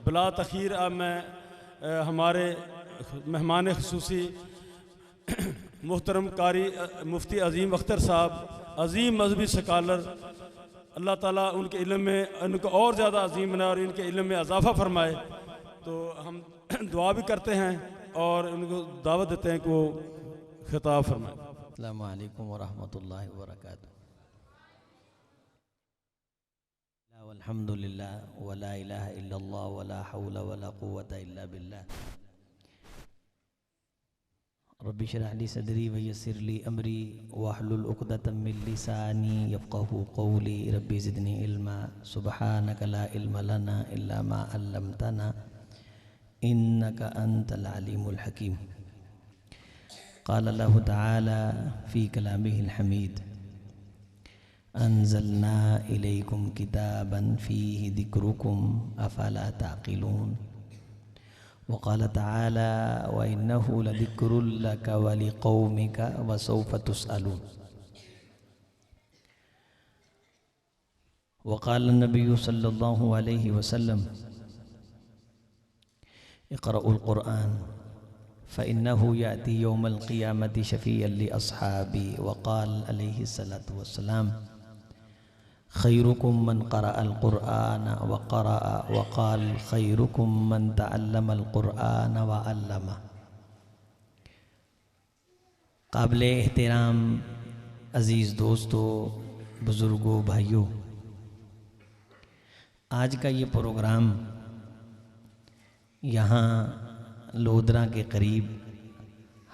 बिला तख़ीर अब मैं हमारे मेहमान ख़ुसूसी मुहतरम कारी मुफ्ती अज़ीम अख्तर साहब, अज़ीम मजहबी स्कॉलर, अल्लाह ताला उनके इल्म में उनको और ज़्यादा अज़ीम बनाए और इनके इल्म में इजाफ़ा फरमाए। तो हम दुआ भी करते हैं और उनको दावत देते हैं कि वो खिताब फरमाए। अस्सलामु अलैकुम वरहमतुल्लाहि वबरकातुहू। अल्हम्दुलिल्लाह वला इलाहा इल्लल्लाह वला हौला वला कुव्वता इल्ला बिल्लाह। रब्बि इश्रह ली सदरी व यस्सिर ली अमरी वहलुल उक़दतम मिन लिसानी यफ़क़हू क़ौली। रब्बि ज़िदनी इल्मा सुब्हानका ला इल्मा लना इल्ला मा अल्लमतना इन्नका अंतल अलीमुल हकीम। क़ाल अल्लाहु तआला फ़ी कलामिहिल हमीद अंज़लना इलैकुम किताबन फ़ीहि ज़िक्रुकुम अफ़ला ताक़िलून। वक़ाल तआला व इन्नहु लज़िक्रुल लका व लिक़ौमिका व सौफ़ तुसअलून। वक़ाल नबिय्यु सल्लल्लाहु अलैहि वसल्लम इक़रउल क़ुरआन फ़इन्नहु याती यौमल क़ियामति शफ़ीअन लि अस्हाबी। वक़ाल अलैहिस्सलातु वस्सलाम खैरुकुम मन क़रअल क़ुरआन व क़रअ। वक़ाल खैरुकुम मन तअल्लमल क़ुरआन व अल्लमा। काबिल एहतराम अज़ीज़ दोस्तों, बुज़ुर्गों, भाइयों, आज का ये प्रोग्राम यहाँ लोधरा के करीब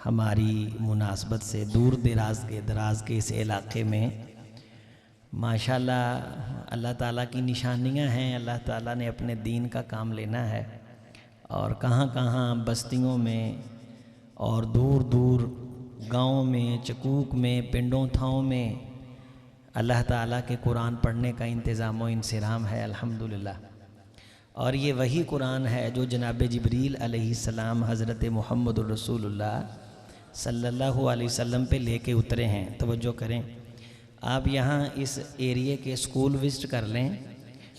हमारी मुनासबत से दूर दराज के इस इलाक़े में माशाल्लाह अल्लाह ताला की निशानियाँ हैं। अल्लाह ताला ने अपने दीन का काम लेना है और कहाँ कहाँ बस्तियों में और दूर दूर गाँव में, चकूक में, पिंडों थाओं में अल्लाह ताला के कुरान पढ़ने का इंतज़ाम व इंसिराम है अल्हम्दुलिल्लाह। और ये वही कुरान है जो जनाब जिब्रील अलैहिस्सलाम हज़रत मुहम्मदुर रसूलुल्लाह सल्लल्लाहु अलैहि वसल्लम पे लेके उतरे हैं। तवज्जो करें, आप यहाँ इस एरिए के स्कूल विज़िट कर लें।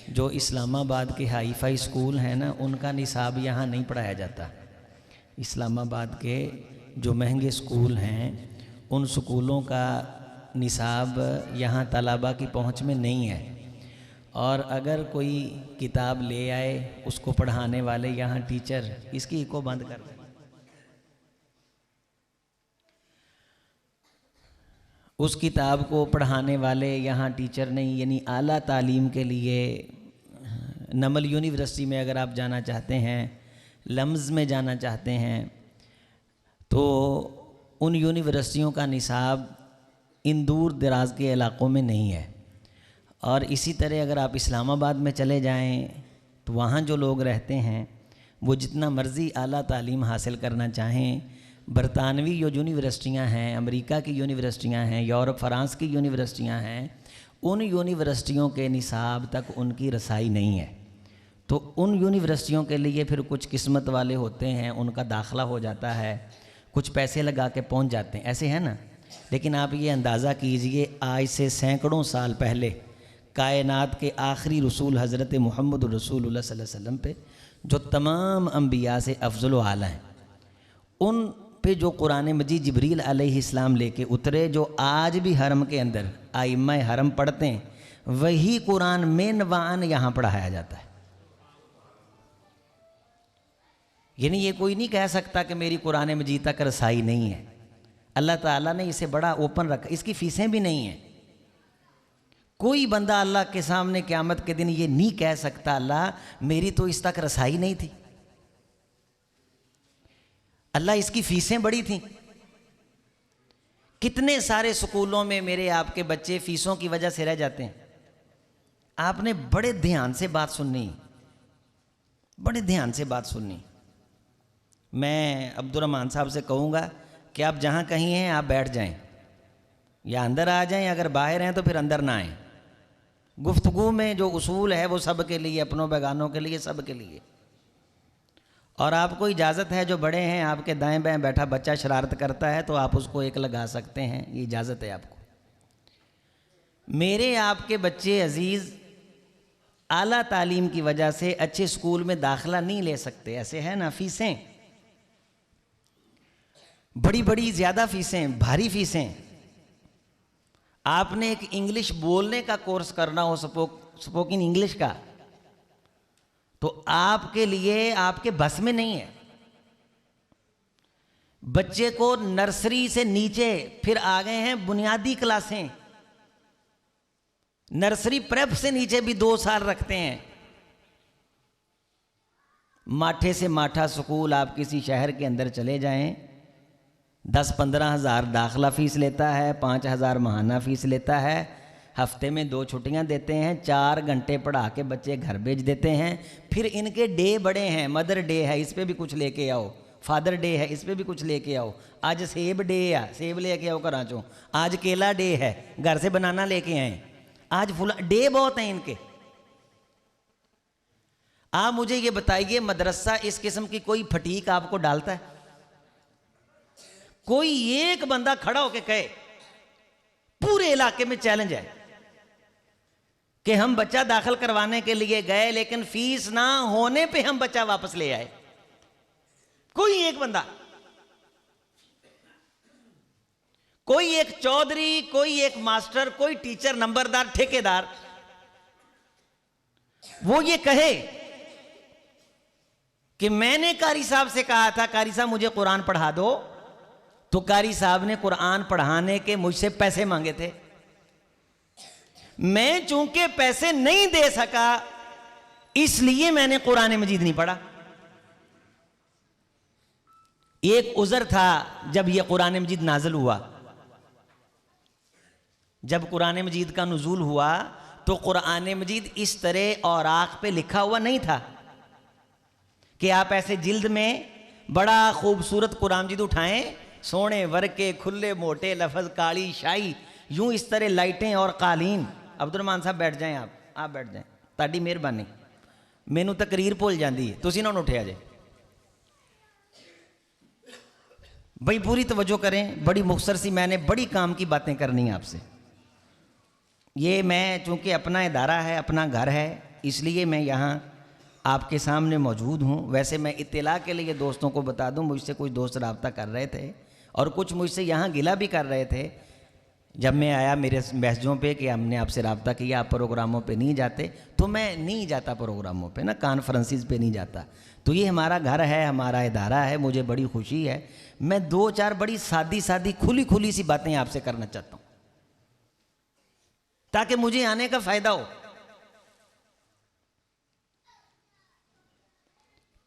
जो इस्लामाबाद के हाई फाई स्कूल हैं ना, उनका निसाब यहाँ नहीं पढ़ाया जाता। इस्लामाबाद के जो महंगे स्कूल हैं उन स्कूलों का निसाब यहाँ तलबा की पहुँच में नहीं है। और अगर कोई किताब ले आए उसको पढ़ाने वाले यहाँ टीचर, इसकी इको बंद कर दें। उस किताब को पढ़ाने वाले यहाँ टीचर नहीं, यानी आला तालीम के लिए नमल यूनिवर्सिटी में अगर आप जाना चाहते हैं, लम्ज़ में जाना चाहते हैं, तो उन यूनिवर्सिटियों का निसाब इन दूर दराज के इलाक़ों में नहीं है। और इसी तरह अगर आप इस्लामाबाद में चले जाएं तो वहाँ जो लोग रहते हैं वो जितना मर्ज़ी आला तालीम हासिल करना चाहें, बरतानवी जो यूनिवर्सिटियाँ हैं, अमेरिका की यूनिवर्सिटियाँ हैं, यूरोप फ्रांस की यूनिवर्सिटियाँ हैं, उन यूनिवर्सिटियों के निसाब तक उनकी रसाई नहीं है। तो उन यूनिवर्सिटियों के लिए फिर कुछ किस्मत वाले होते हैं, उनका दाखला हो जाता है, कुछ पैसे लगा के पहुँच जाते हैं, ऐसे है ना। लेकिन आप ये अंदाज़ा कीजिए, आज से सैकड़ों साल पहले कायनात के आखिरी रसूल हज़रत मुहम्मद रसूलुल्लाह सल्लल्लाहु अलैहि वसल्लम पे जो तमाम अम्बिया से अफजल व आला हैं, उन पे जो कुरान मजीद जिब्रील अलैहिस्सलाम लेके उतरे, जो आज भी हरम के अंदर आइम्मा हरम पढ़ते हैं, वही कुरान मेन वान यहाँ पढ़ाया जाता है। यानी ये कोई नहीं कह सकता कि मेरी कुरान मजीद तक रसाई नहीं है। अल्लाह ताला ने इसे बड़ा ओपन रखा, इसकी फ़ीसें भी नहीं हैं। कोई बंदा अल्लाह के सामने क़यामत के दिन ये नहीं कह सकता अल्लाह मेरी तो इस तक रसाई नहीं थी। अल्लाह इसकी फ़ीसें बड़ी थीं। कितने सारे स्कूलों में मेरे आपके बच्चे फ़ीसों की वजह से रह जाते हैं। आपने बड़े ध्यान से बात सुननी, बड़े ध्यान से बात सुननी। मैं अब्दुर्रहमान साहब से कहूँगा कि आप जहाँ कहीं हैं आप बैठ जाएं या अंदर आ जाएं, अगर बाहर हैं तो फिर अंदर ना आएं। गुफ्तगू में जो उसूल है वो सब के लिए, अपनों बेगानों के लिए, सब के लिए। और आपको इजाज़त है, जो बड़े हैं आपके दाएं बाएं बैठा बच्चा शरारत करता है तो आप उसको एक लगा सकते हैं, ये इजाज़त है आपको। मेरे आपके बच्चे अजीज़ आला तालीम की वजह से अच्छे स्कूल में दाखिला नहीं ले सकते, ऐसे है ना। फीसें बड़ी बड़ी ज़्यादा फीसें, भारी फीसें। आपने एक इंग्लिश बोलने का कोर्स करना हो, स्पोकन इंग्लिश का, तो आपके लिए आपके बस में नहीं है। बच्चे को नर्सरी से नीचे, फिर आ गए हैं बुनियादी क्लासें, नर्सरी प्रेप से नीचे भी 2 साल रखते हैं। माठे से माठा स्कूल आप किसी शहर के अंदर चले जाएं, 10-15 हज़ार दाखिला फ़ीस लेता है, 5,000 माहाना फ़ीस लेता है, हफ्ते में 2 छुट्टियां देते हैं, 4 घंटे पढ़ा के बच्चे घर भेज देते हैं। फिर इनके डे बड़े हैं, मदर डे है, इस पर भी कुछ लेके आओ, फादर डे है, इस पर भी कुछ लेके आओ, आज सेब डे है, सेब लेके आओ कराचों, आज केला डे है, घर से बनाना लेके आए, आज फुला डे बहुत हैं इनके। आप मुझे ये बताइए, मदरसा इस किस्म की कोई फटीक आपको डालता है? कोई एक बंदा खड़ा होके कहे, पूरे इलाके में चैलेंज है कि हम बच्चा दाखिल करवाने के लिए गए लेकिन फीस ना होने पे हम बच्चा वापस ले आए? कोई एक बंदा, कोई एक चौधरी, कोई एक मास्टर, कोई टीचर, नंबरदार, ठेकेदार, वो ये कहे कि मैंने कारी साहब से कहा था, कारी साहब मुझे कुरान पढ़ा दो, तो कारी साहब ने कुरान पढ़ाने के मुझसे पैसे मांगे थे, मैं चूंकि पैसे नहीं दे सका इसलिए मैंने कुरान मजीद नहीं पढ़ा। एक उज़र था जब यह कुरान मजीद नाज़िल हुआ, जब कुरान मजीद का नुज़ूल हुआ तो कुरान मजीद इस तरह और आँख पे लिखा हुआ नहीं था कि आप ऐसे जिल्द में बड़ा खूबसूरत कुरान मजीद उठाएं, सोने वर्क के खुले मोटे लफज काली शाही, यूं इस तरह लाइटें और कालीन। अब्दुलरहमान साहब बैठ जाएं, आप बैठ जाएं, ताड़ी मेहरबानी, मैनू तकरीर भुल जाती है, तुसी ना उठिया जे भाई, पूरी तवज्जो करें, बड़ी मुख्तसर सी मैंने बड़ी काम की बातें करनी है आपसे। ये मैं चूंकि अपना इदारा है, अपना घर है, इसलिए मैं यहाँ आपके सामने मौजूद हूँ। वैसे मैं इत्तला के लिए दोस्तों को बता दूँ, मुझसे कुछ दोस्त रब्ता कर रहे थे और कुछ मुझसे यहाँ गिला भी कर रहे थे जब मैं आया मेरे मैसेजों पे कि हमने आपसे रब्ता किया, आप प्रोग्रामों पे नहीं जाते। तो मैं नहीं जाता प्रोग्रामों पे ना, कॉन्फ्रेंसिस पे नहीं जाता। तो ये हमारा घर है, हमारा इदारा है, मुझे बड़ी खुशी है। मैं 2-4 बड़ी सादी सादी खुली खुली सी बातें आपसे करना चाहता हूँ ताकि मुझे आने का फ़ायदा हो।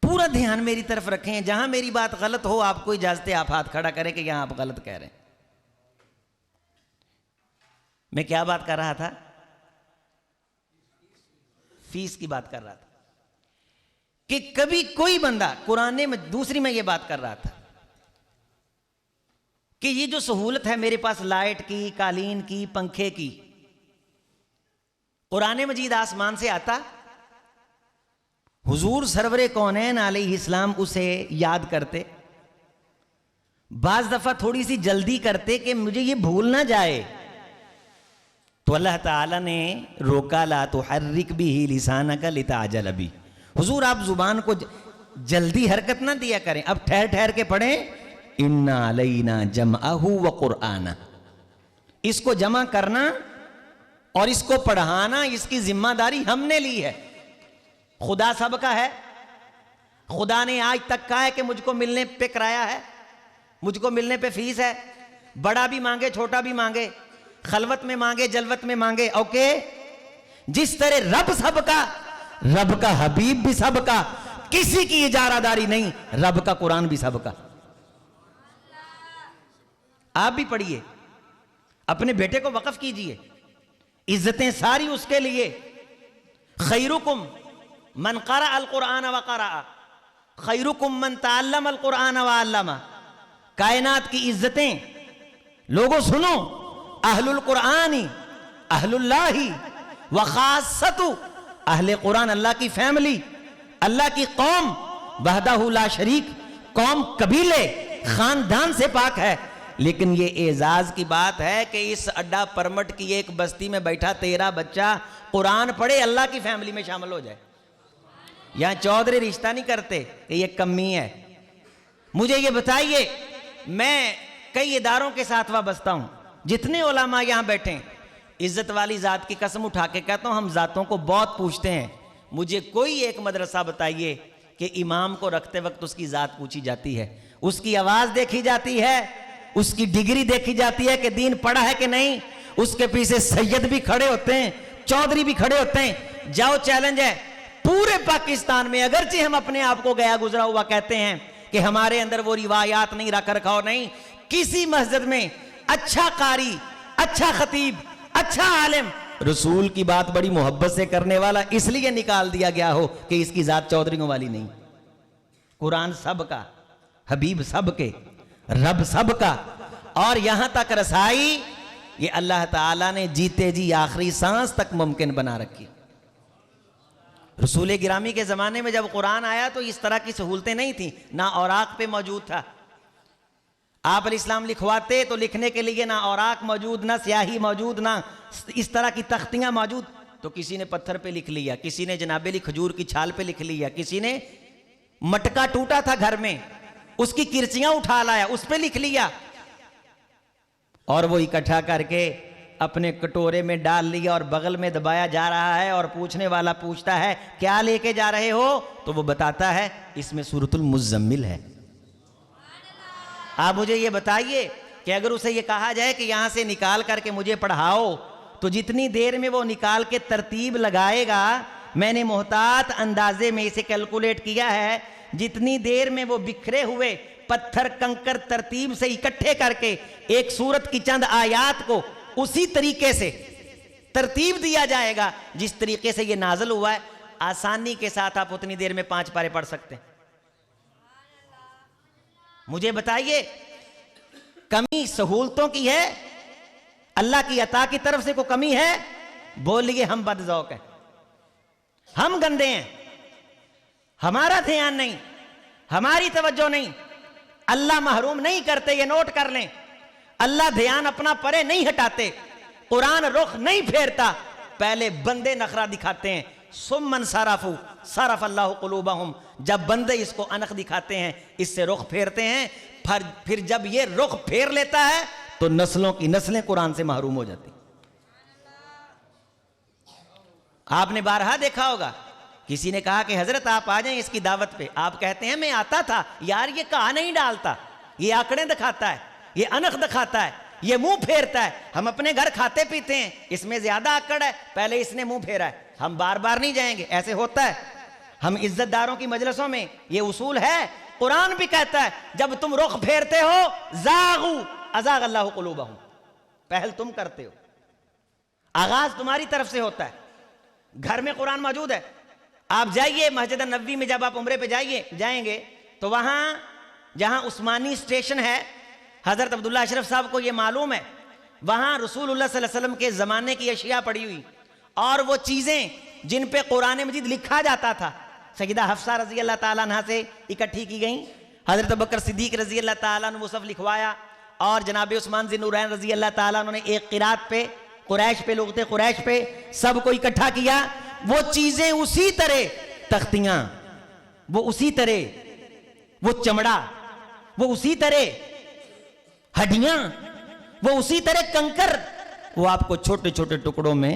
पूरा ध्यान मेरी तरफ रखें, जहां मेरी बात गलत हो आपको इजाजत है, आप हाथ खड़ा करें कि यहां आप गलत कह रहे हैं। मैं क्या बात कर रहा था? फीस की बात कर रहा था कि कभी कोई बंदा कुरान में, दूसरी मैं ये बात कर रहा था कि ये जो सहूलत है मेरे पास लाइट की, कालीन की, पंखे की, कुरान मजीद आसमान से आता, हुजूर सरवरे कौनैन अलैहिस्सलाम उसे याद करते, बाज दफा थोड़ी सी जल्दी करते कि मुझे ये भूल ना जाए, तो अल्लाह ताला ने रोका, ला तुहर्रिक बिही लिसानका लिताअजल बी। हुजूर आप जुबान को जल्दी हरकत ना दिया करें, अब ठहर ठहर के पढ़ें। इन्ना अलैना जमअहु व कुरआना, इसको जमा करना और इसको पढ़ाना, इसकी जिम्मेदारी हमने ली है। खुदा सबका है, खुदा ने आज तक कहा है कि मुझको मिलने पे किराया है, मुझको मिलने पे फीस है, बड़ा भी मांगे छोटा भी मांगे, खलवत में मांगे जलवत में मांगे, ओके। जिस तरह रब सबका, रब का हबीब भी सबका, किसी की इजारादारी नहीं, रब का कुरान भी सबका। आप भी पढ़िए, अपने बेटे को वक्फ कीजिए, इज्जतें सारी उसके लिए। खैरुकुम मन क़रा अल कुरान व क़रा, खैरुकुम मन तअल्लम अल कुरान व अल्लमा। कायनात की इज्जतें, लोगों सुनो, अहलुल कुरानी अहलुल्लाही व खासतु, अहले कुरान अल्लाह की फैमिली, अल्लाह की कौम, वहदहु ला शरीक, कौम कबीले खानदान से पाक है। लेकिन ये एजाज की बात है कि इस अड्डा परमट की एक बस्ती में बैठा तेरा बच्चा कुरान पढ़े, अल्लाह की फैमिली में शामिल हो जाए। यहां चौधरी रिश्ता नहीं करते कि ये कमी है। मुझे ये बताइए, मैं कई इदारों के साथ वाबस्ता हूं, जितने उलमा यहां बैठे, इज्जत वाली जात की कसम उठा के कहता हूं, हम जातों को बहुत पूछते हैं। मुझे कोई एक मदरसा बताइए कि इमाम को रखते वक्त उसकी जात पूछी जाती है, उसकी आवाज देखी जाती है, उसकी डिग्री देखी जाती है कि दीन पढ़ा है कि नहीं। उसके पीछे सैयद भी खड़े होते हैं, चौधरी भी खड़े होते हैं। जाओ, चैलेंज है पूरे पाकिस्तान में, अगरचे हम अपने आप को गया गुजरा हुआ कहते हैं कि हमारे अंदर वो रिवायात नहीं, रख रखाव नहीं, किसी मस्जिद में अच्छा कारी, अच्छा खतीब, अच्छा आलिम, रसूल की बात बड़ी मोहब्बत से करने वाला इसलिए निकाल दिया गया हो कि इसकी जात चौधरियों वाली नहीं। कुरान सबका, हबीब सबके, रब सबका, और यहां तक रसाई ये अल्लाह ताला ने जीते जी आखिरी सांस तक मुमकिन बना रखी। रसूल गिरामी के ज़माने में जब कुरान आया तो इस तरह की सहूलतें नहीं थी, ना औराक पे मौजूद था। आप इस्लाम लिखवाते तो लिखने के लिए ना औराक मौजूद, ना स्याही मौजूद, ना इस तरह की तख्तियां मौजूद, तो किसी ने पत्थर पे लिख लिया, किसी ने जनाबेली खजूर की छाल पे लिख लिया, किसी ने मटका टूटा था घर में उसकी किरचियां उठा लाया, उस पे लिख लिया, और वो इकट्ठा करके अपने कटोरे में डाल लिया और बगल में दबाया जा रहा है। और पूछने वाला पूछता है क्या लेके जा रहे हो, तो वो बताता है इसमें सूरतुल मुज़्ज़म्मिल है। आप मुझे ये बताइए कि अगर उसे ये कहा जाए कि यहां से निकाल करके मुझे पढ़ाओ, तो जितनी देर में वो निकाल के तरतीब लगाएगा, मैंने मोहतात अंदाजे में इसे कैलकुलेट किया है, जितनी देर में वो बिखरे हुए पत्थर कंकर तरतीब से इकट्ठे करके एक सूरत की चंद आयात को उसी तरीके से तरतीब दिया जाएगा जिस तरीके से ये नाज़िल हुआ है, आसानी के साथ आप उतनी देर में 5 पारे पढ़ सकते हैं। मुझे बताइए, कमी सहूलतों की है, अल्लाह की अता की तरफ से कोई कमी है? बोलिए हम बदज़ौक़ हैं, हम गंदे हैं, हमारा ध्यान नहीं, हमारी तवज्जो नहीं। अल्लाह महरूम नहीं करते, ये नोट कर लें। अल्लाह ध्यान अपना परे नहीं हटाते, कुरान रुख नहीं फेरता, पहले बंदे नखरा दिखाते हैं। सुम्मन सरफू सरफ अल्लाहु कुलूबहुम, जब बंदे इसको अनख दिखाते हैं, इससे रुख फेरते हैं, फिर जब ये रुख फेर लेता है तो नस्लों की नस्लें कुरान से महरूम हो जाती। आपने बारहा देखा होगा, किसी ने कहा कि हजरत आप आ जाएं इसकी दावत पे, आप कहते हैं मैं आता था। यार ये कहा नहीं डालता, ये आंकड़े दिखाता है, ये अनख दिखाता है, ये मुंह फेरता है। हम अपने घर खाते पीते हैं, इसमें ज्यादा आकड़ है, पहले इसने मुंह फेरा है, हम बार बार नहीं जाएंगे, ऐसे होता है। हम इज्जतदारों की मजलिसों में ये उसूल है, कुरान भी कहता है जब तुम रुख फेरते हो, जागू अज़ाग अल्लाहु कुलूबहुम, पहल तुम करते हो, आगाज तुम्हारी तरफ से होता है। घर में कुरान मौजूद है, आप जाइए मस्जिद नबवी में, जब आप उम्रे पे जाएंगे तो वहां जहां उस्मानी स्टेशन है, हजरत अब्दुल्ला अशरफ साहब को ये मालूम है, वहां रसूलुल्लाह सल्लल्लाहु अलैहि वसल्लम के ज़माने की अशिया पड़ी हुई, और वो चीज़ें जिन पे कुरान मजीद लिखा जाता था, सईदा हफ्सा रजी अल्लाह ताला अन्हा से इकट्ठी की गई। हजरत अबू बकर सिद्दीक रजी अल्लाह ताला अन्हु मुसहफ लिखवाया, और जनाब उस्मान ज़िन्नूरैन रजी अल्लाह ताला अन्हु ने एक क़िरात पे कुरैश पे, लोगते कुरैश पे सबको इकट्ठा किया। वो चीज़ें उसी तरह, तख्तियाँ वो उसी तरह, वो चमड़ा वो उसी तरह, हड्डियां वो उसी तरह, कंकर वो आपको छोटे छोटे टुकड़ों में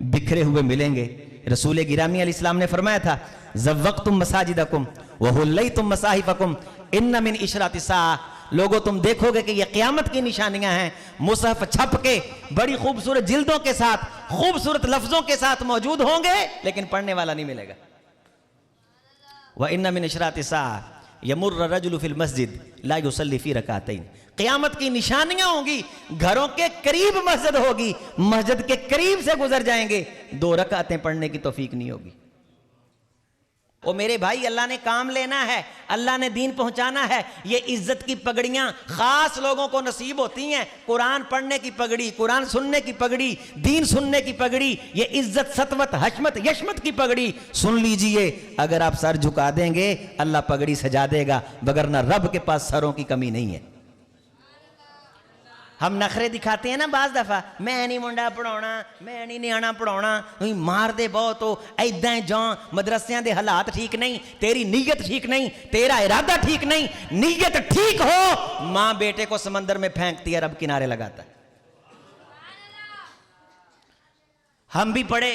बिखरे हुए मिलेंगे। रसूल गिरामी अलैहिस्सलाम ने फरमाया था, ज़व्वक़्तुम मसाजिदकुम व हुल्लैतुम मसाहिफकुम इन्न मिन इशरातिस साअ। लोगों तुम देखोगे कि ये क़यामत की निशानियां हैं, मुसहफ छप के बड़ी खूबसूरत जिल्दों के साथ, खूबसूरत लफ्जों के साथ मौजूद होंगे, लेकिन पढ़ने वाला नहीं मिलेगा। व इन्न मिन इशरातिस साअ यमुर्र रजुलु फिल मस्जिद ला युसल्ली फी रकातैन। क़यामत की निशानियां होंगी, घरों के करीब मस्जिद होगी, मस्जिद के करीब से गुजर जाएंगे, 2 रकातें पढ़ने की तौफीक नहीं होगी। ओ मेरे भाई, अल्लाह ने काम लेना है, अल्लाह ने दीन पहुंचाना है। ये इज्जत की पगड़ियां खास लोगों को नसीब होती हैं, कुरान पढ़ने की पगड़ी, कुरान सुनने की पगड़ी, दीन सुनने की पगड़ी, ये इज्जत सतवत हशमत यशमत की पगड़ी। सुन लीजिए, अगर आप सर झुका देंगे अल्लाह पगड़ी सजा देगा, वगरना रब के पास सरों की कमी नहीं है। हम नखरे दिखाते हैं ना बाज दफा, मैं नहीं मुंडा पढ़ाना, मैं नहीं नियाना पढ़ाना, मार दे बहुत हो, ऐदा जा मदरसियां दे हालात ठीक नहीं, तेरी नीयत ठीक नहीं, तेरा इरादा ठीक नहीं, नीयत ठीक हो मां बेटे को समंदर में फेंकती है, रब किनारे लगाता है। हम भी पढ़े,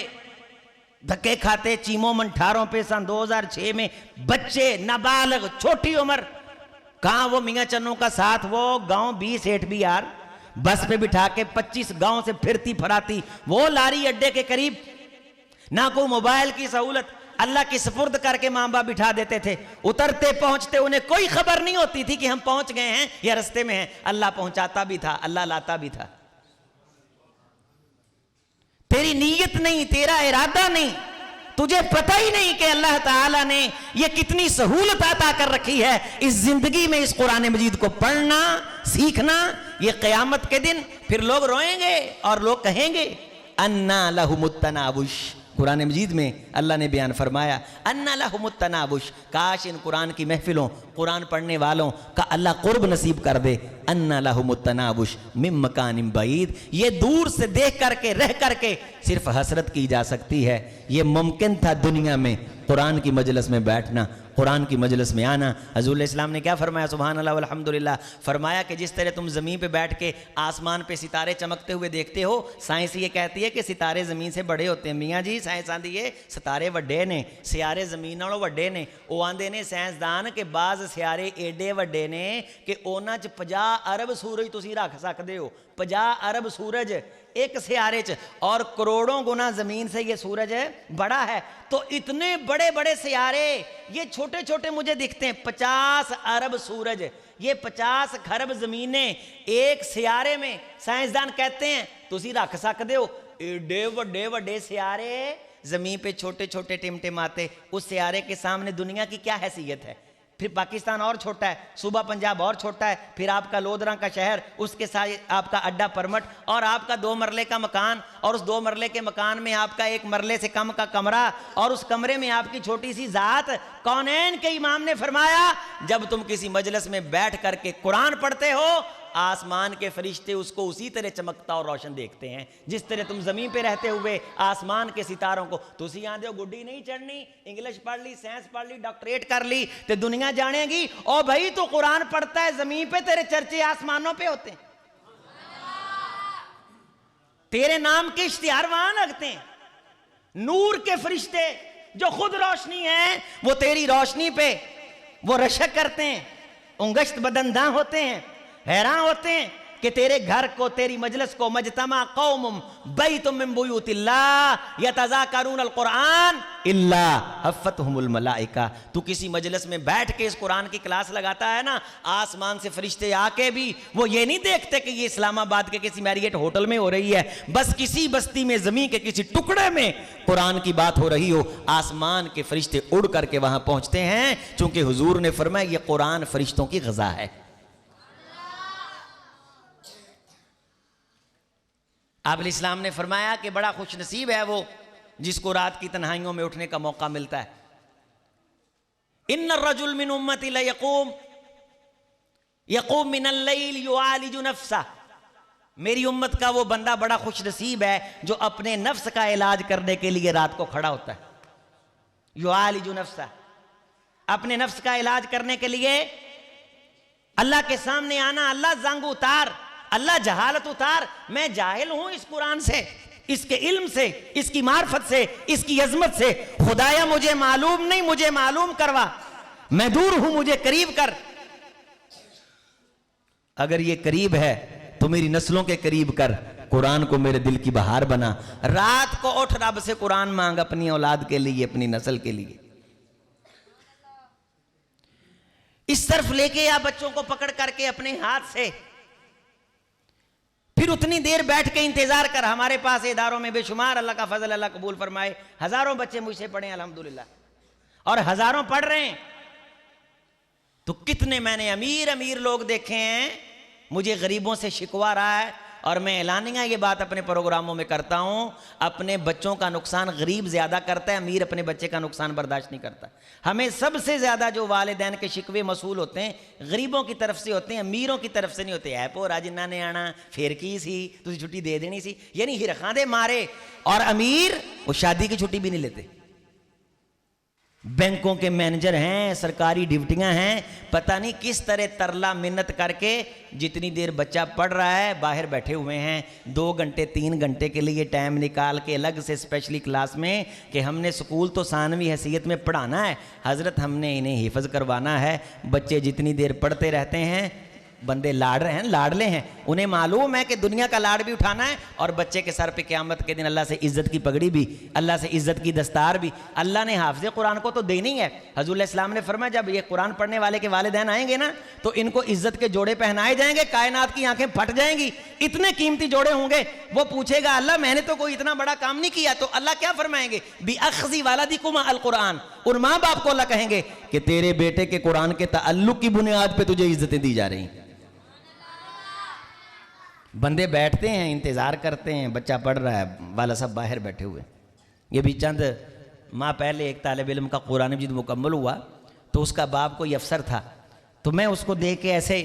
धक्के खाते, चीमों मंठारों पे सन 2006 में बच्चे नाबालग छोटी उम्र, कहां वो मियां चन्नों का साथ, वो गांव 20 सेठ भी यार बस पे बिठा के 25 गांव से फिरती फराती, वो लारी अड्डे के करीब, ना कोई मोबाइल की सहूलत, अल्लाह की सपुर्द करके मां बाप बिठा देते थे। उतरते पहुंचते उन्हें कोई खबर नहीं होती थी कि हम पहुंच गए हैं या रास्ते में हैं, अल्लाह पहुंचाता भी था, अल्लाह लाता भी था। तेरी नीयत नहीं, तेरा इरादा नहीं, तुझे पता ही नहीं कि अल्लाह ताला ने ये कितनी सहूलत अता कर रखी है इस जिंदगी में, इस कुरान मजीद को पढ़ना सीखना। ये क़यामत के दिन फिर लोग रोएंगे और लोग कहेंगे अन्ना लहुमुत्तनाबुश। कुरान मजीद में अल्लाह ने बयान फरमाया अन्ना लहुमुत्तनाबुश, काश इन कुरान की महफिलों, कुरान पढ़ने वालों का अल्लाह कुर्ब नसीब कर दे। अन्ना लहुमुत्तनाबुश मिन मकानिम बईद, ये दूर से देख करके रह करके सिर्फ हसरत की जा सकती है। ये मुमकिन था दुनिया में कुरान की मजलिस में बैठना, कुरान की मजलिस में आना। हज़ूर इस्लाम ने क्या फरमाया, सुभान अल्लाह वल्हम्दुलिल्लाह, फरमाया कि जिस तरह तुम ज़मीन पे बैठ के आसमान पे सितारे चमकते हुए देखते हो, साइंस ये कहती है कि सितारे ज़मीन से बड़े होते हैं। मियाँ जी साइंस आंदी है सितारे वड्डे ने, सियारे ज़मीन नालों वड्डे ने। वो आंदे ने साइंसदान के बाज़ सियारे एडे वड्डे ने कि उन्हां च 50 अरब सूरज तुसीं रख सकते हो, 50 अरब सूरज एक सियारे च, और करोड़ों गुना जमीन से ये सूरज बड़ा है। तो इतने बड़े बड़े सियारे, ये छोटे छोटे मुझे दिखते हैं। 50 अरब सूरज, ये 50 खरब जमीनें एक सियारे में, साइंसदान कहते हैं तुसी रख सकते हो। एडे वड्डे वड्डे सियारे जमीन पे छोटे छोटे टिमटिमाते, उस सियारे के सामने दुनिया की क्या हैसियत है। फिर पाकिस्तान और छोटा है, सूबा पंजाब और छोटा है, फिर आपका लोधरा का शहर, उसके साथ आपका अड्डा परमट, और आपका 2 मरले का मकान, और उस 2 मरले के मकान में आपका 1 मरले से कम का कमरा, और उस कमरे में आपकी छोटी सी जात। कौनैन के इमाम ने फरमाया जब तुम किसी मजलिस में बैठ करके कुरान पढ़ते हो, आसमान के फरिश्ते उसको उसी तरह चमकता और रोशन देखते हैं जिस तरह तुम जमीन पे रहते हुए आसमान के सितारों को। तुसी आंदे हो गुड्डी नहीं चढ़नी, इंग्लिश पढ़ ली, साइंस पढ़ ली, डॉक्टरेट कर ली तो दुनिया जानेगी, ओ भाई तो कुरान पढ़ता है जमीन पे, तेरे चर्चे आसमानों पे होते हैं, तेरे नाम के इश्तिहार वहां लगते हैं। नूर के फरिश्ते जो खुद रोशनी है, वो तेरी रोशनी पे वो रशक करते हैं, उंगश्त बदंदा होते हैं, हैरान होते हैं कि तेरे घर को, तेरी मजलिस को, मजतमा कौमुम बैतुम मिन बुयूतिल्लाह यतज़ाकरून अल-कुरान इल्ला हफ़्फ़तहुमुल मलाइका। तू किसी मजलिस में बैठ के इस कुरान की क्लास लगाता है ना, आसमान से फरिश्ते आके भी वो ये नहीं देखते कि ये इस्लामाबाद के किसी मैरियट होटल में हो रही है, बस किसी बस्ती में जमीन के किसी टुकड़े में कुरान की बात हो रही हो, आसमान के फरिश्ते उड़ करके वहां पहुंचते हैं, चूंकि हुजूर ने फरमाया ये कुरान फरिश्तों की ग़ज़ा है। आप इस्लाम ने फरमाया कि बड़ा खुश नसीब है वो जिसको रात की तन्हाइयों में उठने का मौका मिलता है। इन्ना रजुल मिन उम्मती ला यक़ूम मिनल लैल युआलिजु नफ्सा, मेरी उम्मत का वो बंदा बड़ा खुश नसीब है जो अपने नफ्स का इलाज करने के लिए रात को खड़ा होता है। युआलिजु नफ्सा, अपने नफ्स का इलाज करने के लिए अल्लाह के सामने आना, अल्लाह जंग उतार, अल्लाह जहालत उतार, मैं जाहिल हूं इस कुरान से, इसके इल्म से, इसकी मार्फत से, इसकी अजमत से, खुदाया मुझे मालूम नहीं, मुझे मालूम करवा, मैं दूर हूं, मुझे करीब कर। अगर ये करीब है तो मेरी नस्लों के करीब कर, कुरान को मेरे दिल की बहार बना। रात को उठ रब से कुरान मांग अपनी औलाद के लिए, अपनी नस्ल के लिए। इस तरफ लेके या बच्चों को पकड़ करके अपने हाथ से, फिर उतनी देर बैठ के इंतजार कर। हमारे पास इदारों में बेशुमार, अल्लाह का फजल, अल्लाह कबूल फरमाए, हजारों बच्चे मुझसे पढ़े अल्हम्दुलिल्लाह, और हजारों पढ़ रहे हैं। तो कितने मैंने अमीर अमीर लोग देखे हैं, मुझे गरीबों से शिकवा रहा है, और मैं एलानिया ये बात अपने प्रोग्रामों में करता हूँ, अपने बच्चों का नुकसान गरीब ज़्यादा करता है, अमीर अपने बच्चे का नुकसान बर्दाश्त नहीं करता। हमें सबसे ज़्यादा जो वालिदैन के शिकवे मसूल होते हैं गरीबों की तरफ से होते हैं, अमीरों की तरफ से नहीं होते। है पोरा जिन्ना ने आना फिर की सी तुझे छुट्टी दे देनी सी, यानी हिरखां दे मारे। और अमीर वो शादी की छुट्टी भी नहीं लेते। बैंकों के मैनेजर हैं, सरकारी ड्यूटियां हैं, पता नहीं किस तरह तरला मिन्नत करके जितनी देर बच्चा पढ़ रहा है बाहर बैठे हुए हैं 2 घंटे 3 घंटे के लिए टाइम निकाल के अलग से स्पेशली क्लास में कि हमने स्कूल तो सानवी हैसियत में पढ़ाना है हज़रत, हमने इन्हें हिफ्ज़ करवाना है। बच्चे जितनी देर पढ़ते रहते हैं, बंदे लाड़ रहे हैं, लाडले हैं, उन्हें मालूम है कि दुनिया का लाड़ भी उठाना है और बच्चे के सर पे क़यामत के दिन अल्लाह से इज़्ज़त की पगड़ी भी, अल्लाह से इज़्ज़त की दस्तार भी। अल्लाह ने हाफ़िज़ कुरान को तो देनी है। हज़ूर इस्लाम ने फरमाया जब ये कुरान पढ़ने वाले के वालिदैन आएंगे ना तो इनको इज़्ज़त के जोड़े पहनाए जाएंगे, कायनात की आंखें फट जाएंगी, इतने कीमती जोड़े होंगे। वो पूछेगा अल्लाह मैंने तो कोई इतना बड़ा काम नहीं किया, तो अल्लाह क्या फरमाएंगे, बी अख़ज़ी वालदिकुम अल कुरान। और माँ बाप को अल्लाह कहेंगे कि तेरे बेटे के कुरान के ताल्लुक़ की बुनियाद पर तुझे इज़्ज़तें दी जा रही। बंदे बैठते हैं, इंतज़ार करते हैं, बच्चा पढ़ रहा है, वाला साहब बाहर बैठे हुए। ये भी चंद माह पहले एक तालिब इल्म का कुरान मजीद मुकम्मल हुआ तो उसका बाप कोई अफसर था, तो मैं उसको देख के ऐसे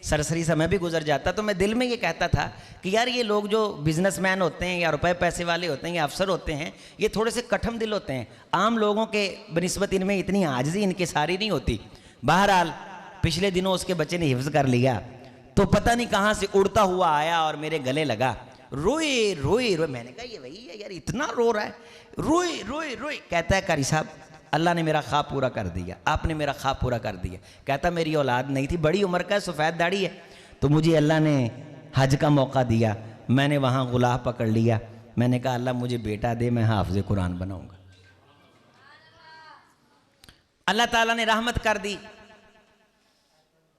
सरसरी समय भी गुजर जाता, तो मैं दिल में ये कहता था कि यार ये लोग जो बिजनेसमैन होते हैं या रुपए पैसे वाले होते हैं या अफसर होते हैं, ये थोड़े से कठम दिल होते हैं। आम लोगों के बनिस्बत इनमें इतनी आजिज़ी इनकी सारी नहीं होती। बहरहाल पिछले दिनों उसके बच्चे ने हिफ्ज़ कर लिया तो पता नहीं कहाँ से उड़ता हुआ आया और मेरे गले लगा, रोए रोए रोए। मैंने कहा ये वही है यार, इतना रो रहा है, रोए रोए रोए। कहता है कारी साहब अल्लाह ने मेरा ख्वाब पूरा कर दिया, आपने मेरा ख्वाब पूरा कर दिया। कहता मेरी औलाद नहीं थी, बड़ी उम्र का सफ़ेद दाढ़ी है, तो मुझे अल्लाह ने हज का मौका दिया, मैंने वहाँ गुलाह पकड़ लिया। मैंने कहा अल्लाह मुझे बेटा दे, मैं हाफ़िज़ कुरान बनाऊँगा। अल्लाह ताला ने रहमत कर दी।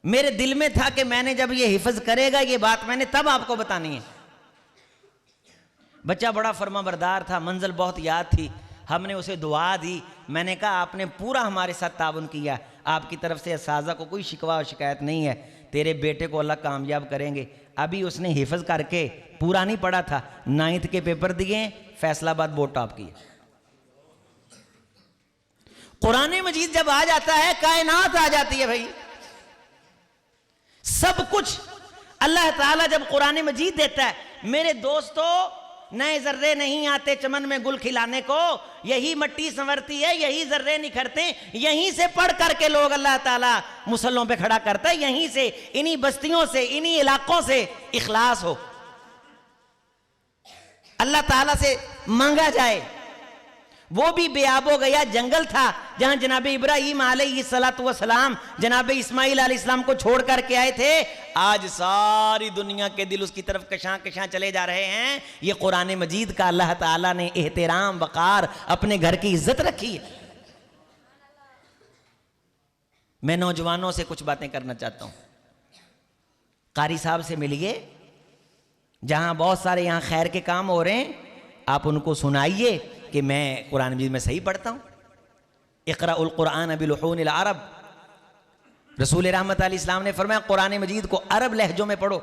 मेरे दिल में था कि मैंने जब ये हिफ्ज़ करेगा ये बात मैंने तब आपको बतानी है। बच्चा बड़ा फर्माबरदार था, मंजिल बहुत याद थी, हमने उसे दुआ दी। मैंने कहा आपने पूरा हमारे साथ ताउन किया, आपकी तरफ से असाज़ा को कोई शिकवा और शिकायत नहीं है, तेरे बेटे को अल्लाह कामयाब करेंगे। अभी उसने हिफ्ज़ करके पूरा नहीं पढ़ा था, 9th के पेपर दिए, फैसलाबाद बोर्ड टॉप किया। कुरान मजीद जब आ जाता है कायनात आ जाती है भाई, सब कुछ अल्लाह ताला जब कुरान मजीद देता है। मेरे दोस्तों नए जर्रे नहीं आते चमन में गुल खिलाने को, यही मिट्टी संवरती है, यही जर्रे निखरते, यहीं से पढ़ करके लोग अल्लाह ताला मुसल्लों पे खड़ा करता है। यहीं से, इन्हीं बस्तियों से, इन्हीं इलाकों से इखलास हो, अल्लाह ताला से मांगा जाए। वो भी बेआबो गया जंगल था जहां जनाब इब्राहीम अलैहिस्सलातु वस्सलाम जनाब इस्माइल अलैहिस्सलाम को छोड़ करके आए थे। आज सारी दुनिया के दिल उसकी तरफ कशां कशां चले जा रहे हैं। ये कुरान मजीद का अल्लाह ताला ने एहतराम वक़ार, अपने घर की इज्जत रखी है। मैं नौजवानों से कुछ बातें करना चाहता हूं। कारी साहब से मिलिए, जहां बहुत सारे यहां खैर के काम हो रहे हैं, आप उनको सुनाइए कि मैं कुरान मजीद में सही पढ़ता हूँ। इक़राउल कुरान बिलुहूनिल अरब, रसूल रहमत अलैहिस्सलाम ने फरमाया कुरान मजीद को अरब लहजों में पढ़ो,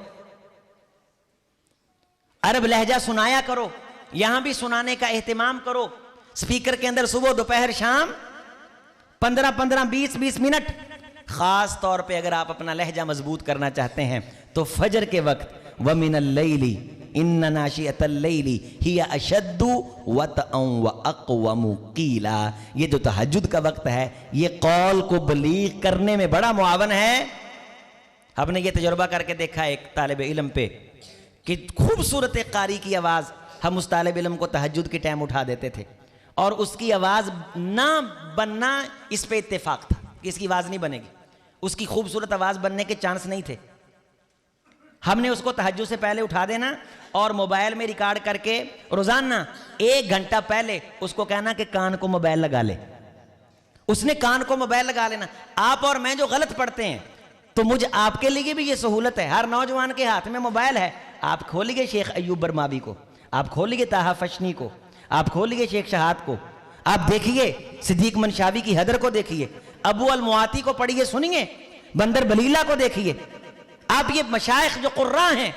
अरब लहजा सुनाया करो, यहां भी सुनाने का एहतमाम करो। स्पीकर के अंदर सुबह दोपहर शाम 15-15 20-20 मिनट। खास तौर पे अगर आप अपना लहजा मजबूत करना चाहते हैं तो फजर के वक्त व मिनल लैली इन्ना नाशिअतल लैली हिया अशद्दु वतअन व अक़वमु क़ीला। ये जो तहज्जुद का वक्त है ये कौल को बलीग करने में बड़ा मुआवन है। हमने ये तजुर्बा करके देखा एक तालिब इल्म पे कि खूबसूरत कारी की आवाज़, हम उस तालिब इल्म को तहज्जुद के टाइम उठा देते थे और उसकी आवाज़ ना बनना इस पे इत्तेफाक था कि इसकी आवाज़ नहीं बनेगी, उसकी खूबसूरत आवाज़ बनने के चांस नहीं थे। हमने उसको तहज्जुद से पहले उठा देना और मोबाइल में रिकॉर्ड करके रोजाना 1 घंटा पहले उसको कहना कि कान को मोबाइल लगा ले। उसने कान को मोबाइल लगा लेना। आप और मैं जो गलत पढ़ते हैं तो मुझे आपके लिए भी ये सहूलत है, हर नौजवान के हाथ में मोबाइल है। आप खोलिए शेख अयूब बरमावी को, आप खोलिए ताहा फशनी को, आप खोलिए शेख शहाद को, आप देखिए सिद्दीक मनशावी की हदर को देखिए, अबू अल मुआती को पढ़िए सुनिए, बंदर बलीला को देखिए। आप ये मशाइख जो कुर्रा हैं,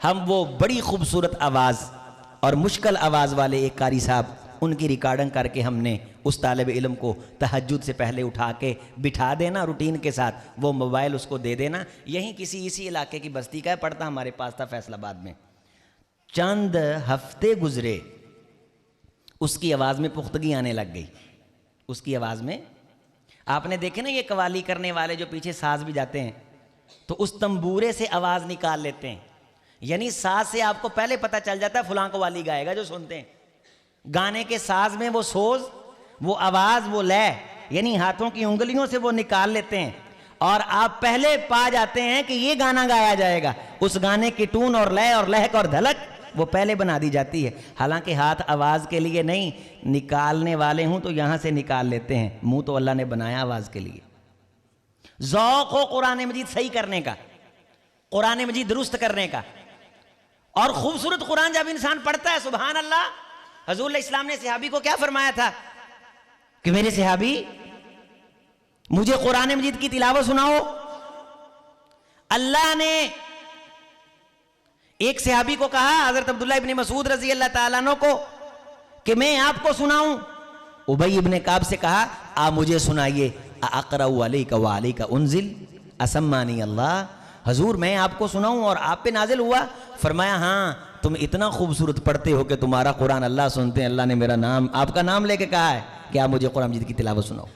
हम वो बड़ी खूबसूरत आवाज़ और मुश्किल आवाज़ वाले एक कारी साहब, उनकी रिकॉर्डिंग करके हमने उस तालिब इल्म को तहज्जुद से पहले उठा के बिठा देना रूटीन के साथ, वो मोबाइल उसको दे देना। यहीं किसी इसी इलाके की बस्ती का है, पढ़ता हमारे पास था फैसलाबाद में। चंद हफ्ते गुजरे, उसकी आवाज़ में पुख्तगी आने लग गई। उसकी आवाज़ में, आपने देखे ना ये कवाली करने वाले जो पीछे साज भी जाते हैं, तो उस तंबूरे से आवाज़ निकाल लेते हैं, यानी साज से आपको पहले पता चल जाता है फलां कवाली गाएगा। जो सुनते हैं गाने के साज में वो सोज, वो आवाज़, वो लय, यानी हाथों की उंगलियों से वो निकाल लेते हैं और आप पहले पा जाते हैं कि ये गाना गाया जाएगा। उस गाने की टून और लय और लहक और धलक वो पहले बना दी जाती है। हालांकि हाथ आवाज़ के लिए नहीं, निकालने वाले हूं तो यहां से निकाल लेते हैं, मुंह तो अल्लाह ने बनाया आवाज़ के लिए। ज़ौक़ हो कुरान मजीद सही करने का, कुरान मजीद दुरुस्त करने का। और खूबसूरत कुरान जब इंसान पढ़ता है, सुभान अल्लाह, हजूर इस्लाम ने सहाबी को क्या फरमाया था कि मेरे सहाबी मुझे कुरान मजीद की तिलावत सुनाओ। अल्लाह ने एक सहाबी को कहा, हजरत अब्दुल्लाह इब्न मसूद रजी अल्लाह ताला अन्हु को, कि मैं आपको सुनाऊं। उबई इब्न काब से कहा, आप मुझे सुनाइए। अक़रउ अलैका व अलैका उन्ज़िल असम्मानी अल्लाह, हजूर मैं आपको सुनाऊं और आप पे नाजिल हुआ? फरमाया हाँ, तुम इतना खूबसूरत पढ़ते हो कि तुम्हारा कुरान अल्लाह सुनते हैं। अल्लाह ने मेरा नाम, आपका नाम लेके कहा है कि आप मुझे कुरान मजीद की तिलावत सुनाओ।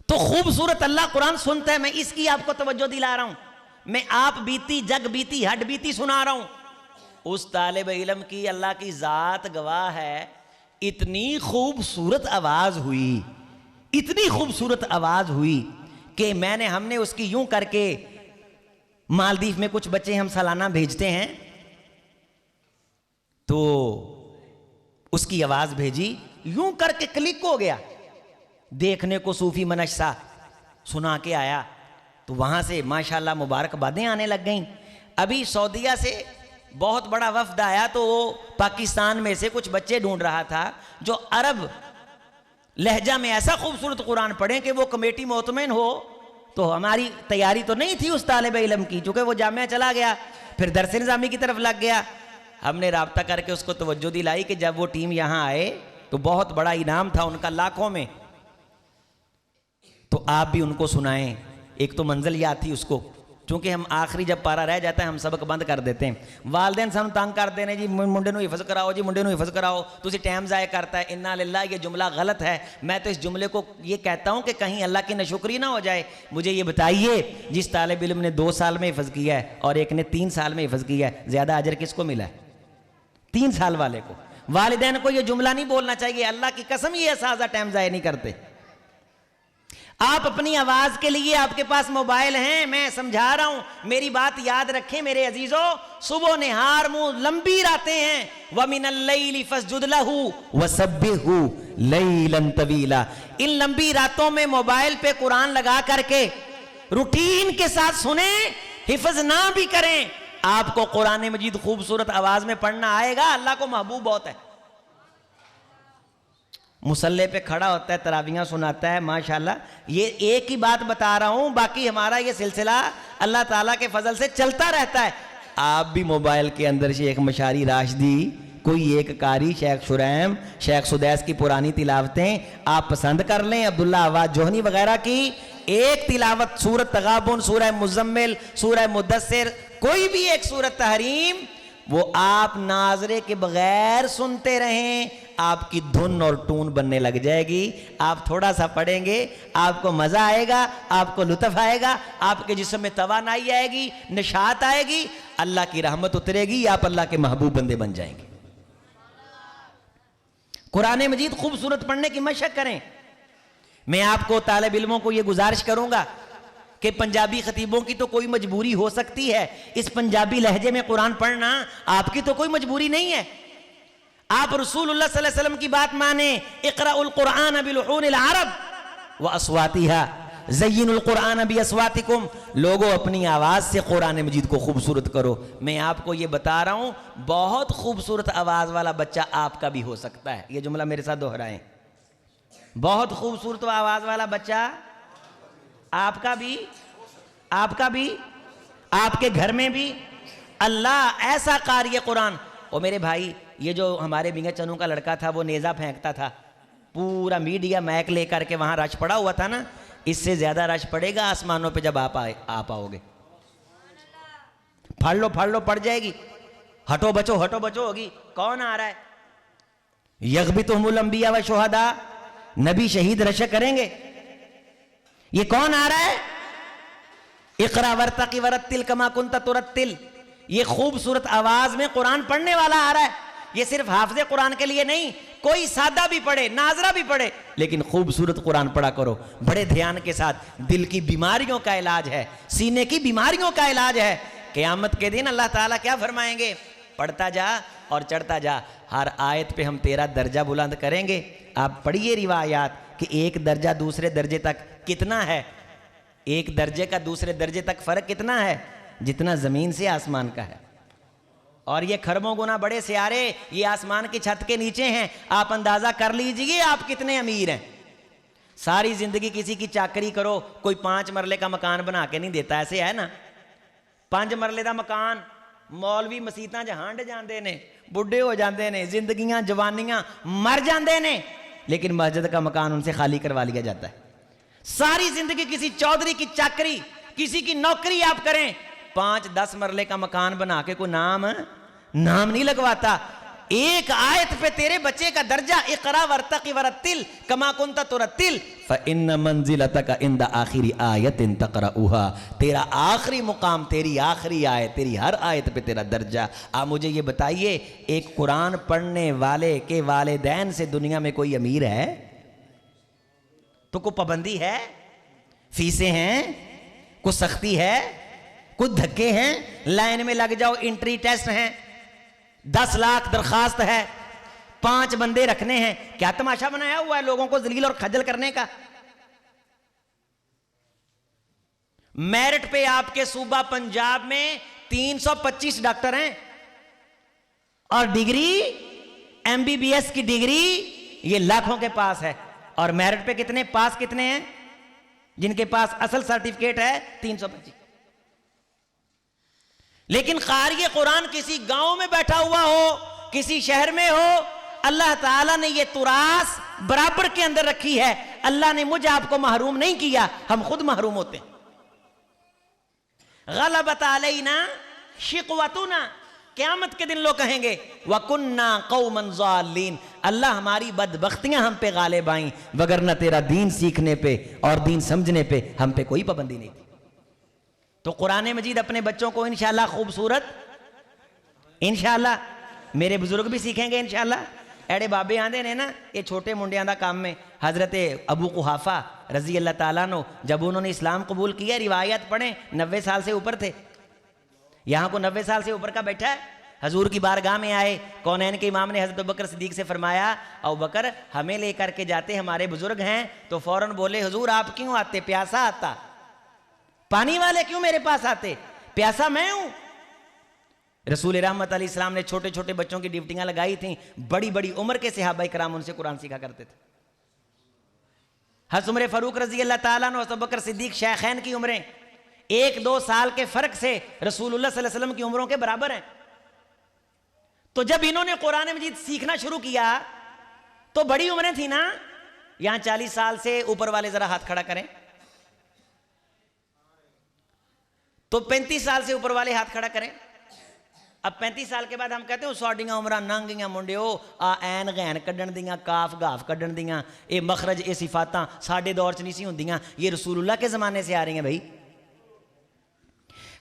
तो खूबसूरत अल्लाह कुरान सुनता है। मैं इसकी आपको तवज्जो दिला रहा हूं, मैं आप बीती, जग बीती, हड बीती सुना रहा हूं। उस तालिब इल्म की अल्लाह की जात गवाह है, इतनी खूबसूरत आवाज हुई, इतनी खूबसूरत आवाज हुई कि हमने उसकी यूं करके, मालदीव में कुछ बच्चे हम सालाना भेजते हैं, तो उसकी आवाज भेजी, यूं करके क्लिक हो गया। देखने को सूफी मनशा सुना के आया, तो वहां से माशाल्लाह मुबारकबादें आने लग गईं। अभी सऊदीया से बहुत बड़ा वफ्द आया, तो वो पाकिस्तान में से कुछ बच्चे ढूंढ रहा था जो अरब लहजा में ऐसा खूबसूरत कुरान पढ़े कि वो कमेटी मोतमिन हो। तो हमारी तैयारी तो नहीं थी उस तालिब इल्म की, चूंकि वो जामिया चला गया, फिर दरस निज़ामी की तरफ लग गया। हमने राब्ता करके उसको तवज्जो दिलाई कि जब वो टीम यहाँ आए तो बहुत बड़ा इनाम था उनका, लाखों में, तो आप भी उनको सुनाएं। एक तो मंजिल याद थी उसको, चूंकि हम आखिरी जब पारा रह जाता है हम सबक बंद कर देते हैं। वालदेन सानू तंग करते हैं, जी मुंडे नूं हिफज कराओ, जी मुंडे नूं हिफज कराओ, तुसी टाइम ज़ाया करता है। इन्ना लिल्लाह, ये जुमला गलत है। मैं तो इस जुमले को ये कहता हूँ कि कहीं अल्लाह की नाशुक्री ना हो जाए। मुझे ये बताइए, जिस तालिब इल्म ने 2 साल में हिफज किया है और एक ने 3 साल में हिफज किया है, ज़्यादा अजर किसको मिला है? 3 साल वाले को। वालिदैन को ये जुमला नहीं बोलना चाहिए, अल्लाह की कसम ये साजा टाइम ज़ाया नहीं करते। आप अपनी आवाज के लिए, आपके पास मोबाइल हैं, मैं समझा रहा हूं, मेरी बात याद रखें मेरे अजीजों। सुबह निहार मुंह लंबी रातें हैं, व मिनल लैली फस्जुद लहू वसब्बिहू लैलन तवीला। इन लंबी रातों में मोबाइल पे कुरान लगा करके रूटीन के साथ सुने, हिफज ना भी करें, आपको कुरान मजीद खूबसूरत आवाज में पढ़ना आएगा। अल्लाह को महबूब बहुत है। मुसल्ले पे खड़ा होता है, तरावियाँ सुनाता है, माशाल्लाह। ये एक ही बात बता रहा हूँ, बाकी हमारा ये सिलसिला अल्लाह ताला के फजल से चलता रहता है। आप भी मोबाइल के अंदर शेख मशारी राशदी, कोई एक कारी, शेख शुरैम, शेख सुदैस की पुरानी तिलावतें आप पसंद कर लें, अब्दुल्ला आवाज जोहनी वगैरह की एक तिलावत, सूरत तगाबुन, सूरह मुज़म्मिल, सूरह मुद्दस्सिर, कोई भी एक सूरत तहरीम, वो आप नाजरे के बगैर सुनते रहें, आपकी धुन और टून बनने लग जाएगी। आप थोड़ा सा पढ़ेंगे, आपको मजा आएगा, आपको लुत्फ आएगा, आपके जिस्म में तवानाई आएगी, निशात आएगी, अल्लाह की रहमत उतरेगी, आप अल्लाह के महबूब बंदे बन जाएंगे। कुरान मजीद खूबसूरत पढ़ने की मशक करें। मैं आपको तालिब इल्मों को यह गुजारिश करूंगा कि पंजाबी खतीबों की तो कोई मजबूरी हो सकती है, इस पंजाबी लहजे में कुरान पढ़ना आपकी तो कोई मजबूरी नहीं है। आप रसूलुल्लाह सल्लल्लाहु अलैहि वसल्लम की बात माने, इक़राउल कुरान बिलुहूनिल अरब व अस्वातिहा ज़य्यिनुल कुरान बिअस्वातिकुम। लोगों, अपनी आवाज़ से कुरान मजीद को खूबसूरत करो। मैं आपको ये बता रहा हूँ, बहुत खूबसूरत आवाज़ वाला बच्चा आपका भी हो सकता है। ये जुमला मेरे साथ दोहराएं, बहुत खूबसूरत आवाज़ वाला बच्चा आपका भी आपके घर में भी अल्लाह ऐसा कारी कुरान। ओ मेरे भाई, ये जो हमारे बिंगा चनू का लड़का था वो नेज़ा फेंकता था, पूरा मीडिया मैक लेकर के वहाँ रश पड़ा हुआ था ना, इससे ज़्यादा रश पड़ेगा आसमानों पे जब आप आओगे। फाड़ लो पड़ जाएगी, हटो बचो होगी। कौन आ रहा है? यग़बितुहुमुल अंबिया व शुहदा, नबी शहीद रश करेंगे। ये कौन आ रहा है? इक़रा वर्तक़ी वरत्तिल कमा कुन्त तुरत्तिल, ये खूबसूरत आवाज में कुरान पढ़ने वाला आ रहा है। ये सिर्फ हाफिज़े कुरान के लिए नहीं, कोई सादा भी पढ़े, नाजरा भी पढ़े, लेकिन खूबसूरत कुरान पढ़ा करो, बड़े ध्यान के साथ। दिल की बीमारियों का इलाज है, सीने की बीमारियों का इलाज है। क़यामत के दिन अल्लाह ताला क्या फरमाएंगे? पढ़ता जा और चढ़ता जा, हर आयत पे हम तेरा दर्जा बुलंद करेंगे। आप पढ़िए रिवायात कि एक दर्जा दूसरे दर्जे तक कितना है, एक दर्जे का दूसरे दर्जे तक फ़र्क कितना है? जितना ज़मीन से आसमान का है। और ये खरबों गुना बड़े सियारे ये आसमान की छत के नीचे हैं। आप अंदाज़ा कर लीजिए आप कितने अमीर हैं। सारी ज़िंदगी किसी की चाकरी करो, कोई 5 मरले का मकान बना के नहीं देता, ऐसे है ना? 5 मरले का मकान मौलवी मसीतां जहांड जाते ने, बुढ़े हो जाते ने, जिंदगियां जवानियां मर जाते ने, लेकिन मस्जिद का मकान उनसे खाली करवा लिया जाता है। सारी जिंदगी किसी चौधरी की चाकरी, किसी की नौकरी आप करें, 5-10 मरले का मकान बना के कोई नाम नहीं लगवाता। एक आयत पे तेरे बच्चे का दर्जा, इक़रा वर्तक़ी वरत्तिल कमा कुन्त तुरत्तिल फ़इन्न मंज़िलतक इंद आखिरी आयतिन तक़रऊहा, तेरा आखिरी मुकाम, तेरी आखिरी आयत, तेरी हर आयत पे तेरा दर्जा। आप मुझे ये बताइए, एक कुरान पढ़ने वाले के वालिदैन से दुनिया में कोई अमीर है? तो कोई पाबंदी है, फीसें हैं, कुछ सख्ती है, कुछ धक्के हैं, लाइन में लग जाओ, एंट्री टेस्ट हैं, 10 लाख दरखास्त है, 5 बंदे रखने हैं। क्या तमाशा बनाया हुआ है लोगों को जलील और खजल करने का? मेरिट पे आपके सूबा पंजाब में 325 डॉक्टर हैं और डिग्री, MBBS की डिग्री ये लाखों के पास है। और मेरिट पे कितने पास कितने हैं? जिनके पास असल सर्टिफिकेट है 325। लेकिन कारी कुरान किसी गांव में बैठा हुआ हो, किसी शहर में हो, अल्लाह ताला ने ये तुरास बराबर के अंदर रखी है। अल्लाह ने मुझे आपको महरूम नहीं किया, हम खुद महरूम होते हैं। गलबत अलैना शिकवतुना, क़यामत के दिन लोग कहेंगे वकुन्ना कौमन ज़ालिन, अल्लाह हमारी बदबख्तियां हम पे गालिब आईं, वगरना तेरा दीन सीखने पे और दीन समझने पे हम पे कोई पाबंदी नहीं थी। तो कुरान मजीद अपने बच्चों को इंशाअल्लाह खूबसूरत, इंशाअल्लाह मेरे बुजुर्ग भी सीखेंगे इंशाअल्लाह। एड़े बाबे आंदे ने ना, ये छोटे मुंडियां दा काम में हज़रत अबू कुहाफा रज़ी अल्लाह ताला नो जब उन्होंने इस्लाम कबूल किया, रिवायत पढ़ें 90 साल से ऊपर थे। यहाँ को 90 साल से ऊपर का बैठा है, हजूर की बारगाह में आए, कौनैन के इमाम ने हज़रत अबू बकर सिद्दीक से फरमाया, अबू बकर हमें लेकर के जाते, हमारे बुजुर्ग हैं। तो फ़ौरन बोले, हुजूर आप क्यों आते? प्यासा आता, पानी वाले क्यों मेरे पास आते? प्यासा मैं हूं। रसूल रहमत अलैहिस्सलाम ने छोटे छोटे बच्चों की ड्यूटियां लगाई थी, बड़ी बड़ी उम्र के सहाबा किराम उनसे कुरान सीखा करते थे। हज़रत उमर फारूक रज़ी अल्लाह ताला अन्हु, अबू बकर सिद्दीक शेखैन की उम्रें 1-2 साल के फर्क से रसूलुल्लाह सल्लल्लाहु अलैहि वसल्लम की उम्रों के बराबर हैं। तो जब इन्होंने कुरान मजीद सीखना शुरू किया तो बड़ी उम्रें थी ना। यहां 40 साल से ऊपर वाले जरा हाथ खड़ा करें, तो 35 साल से ऊपर वाले हाथ खड़ा करें। अब 35 साल के बाद हम कहते हो साड़ियां उमरां नंगियां मुंडियो, आ ऐन गैन कड्डण दियां, काफ गाफ कड्डण दियां, ये मखरज ये सिफातां साडे दौर च नहीं सी हुंदियां, ये रसूलुल्लाह के ज़माने से आ रही हैं भाई।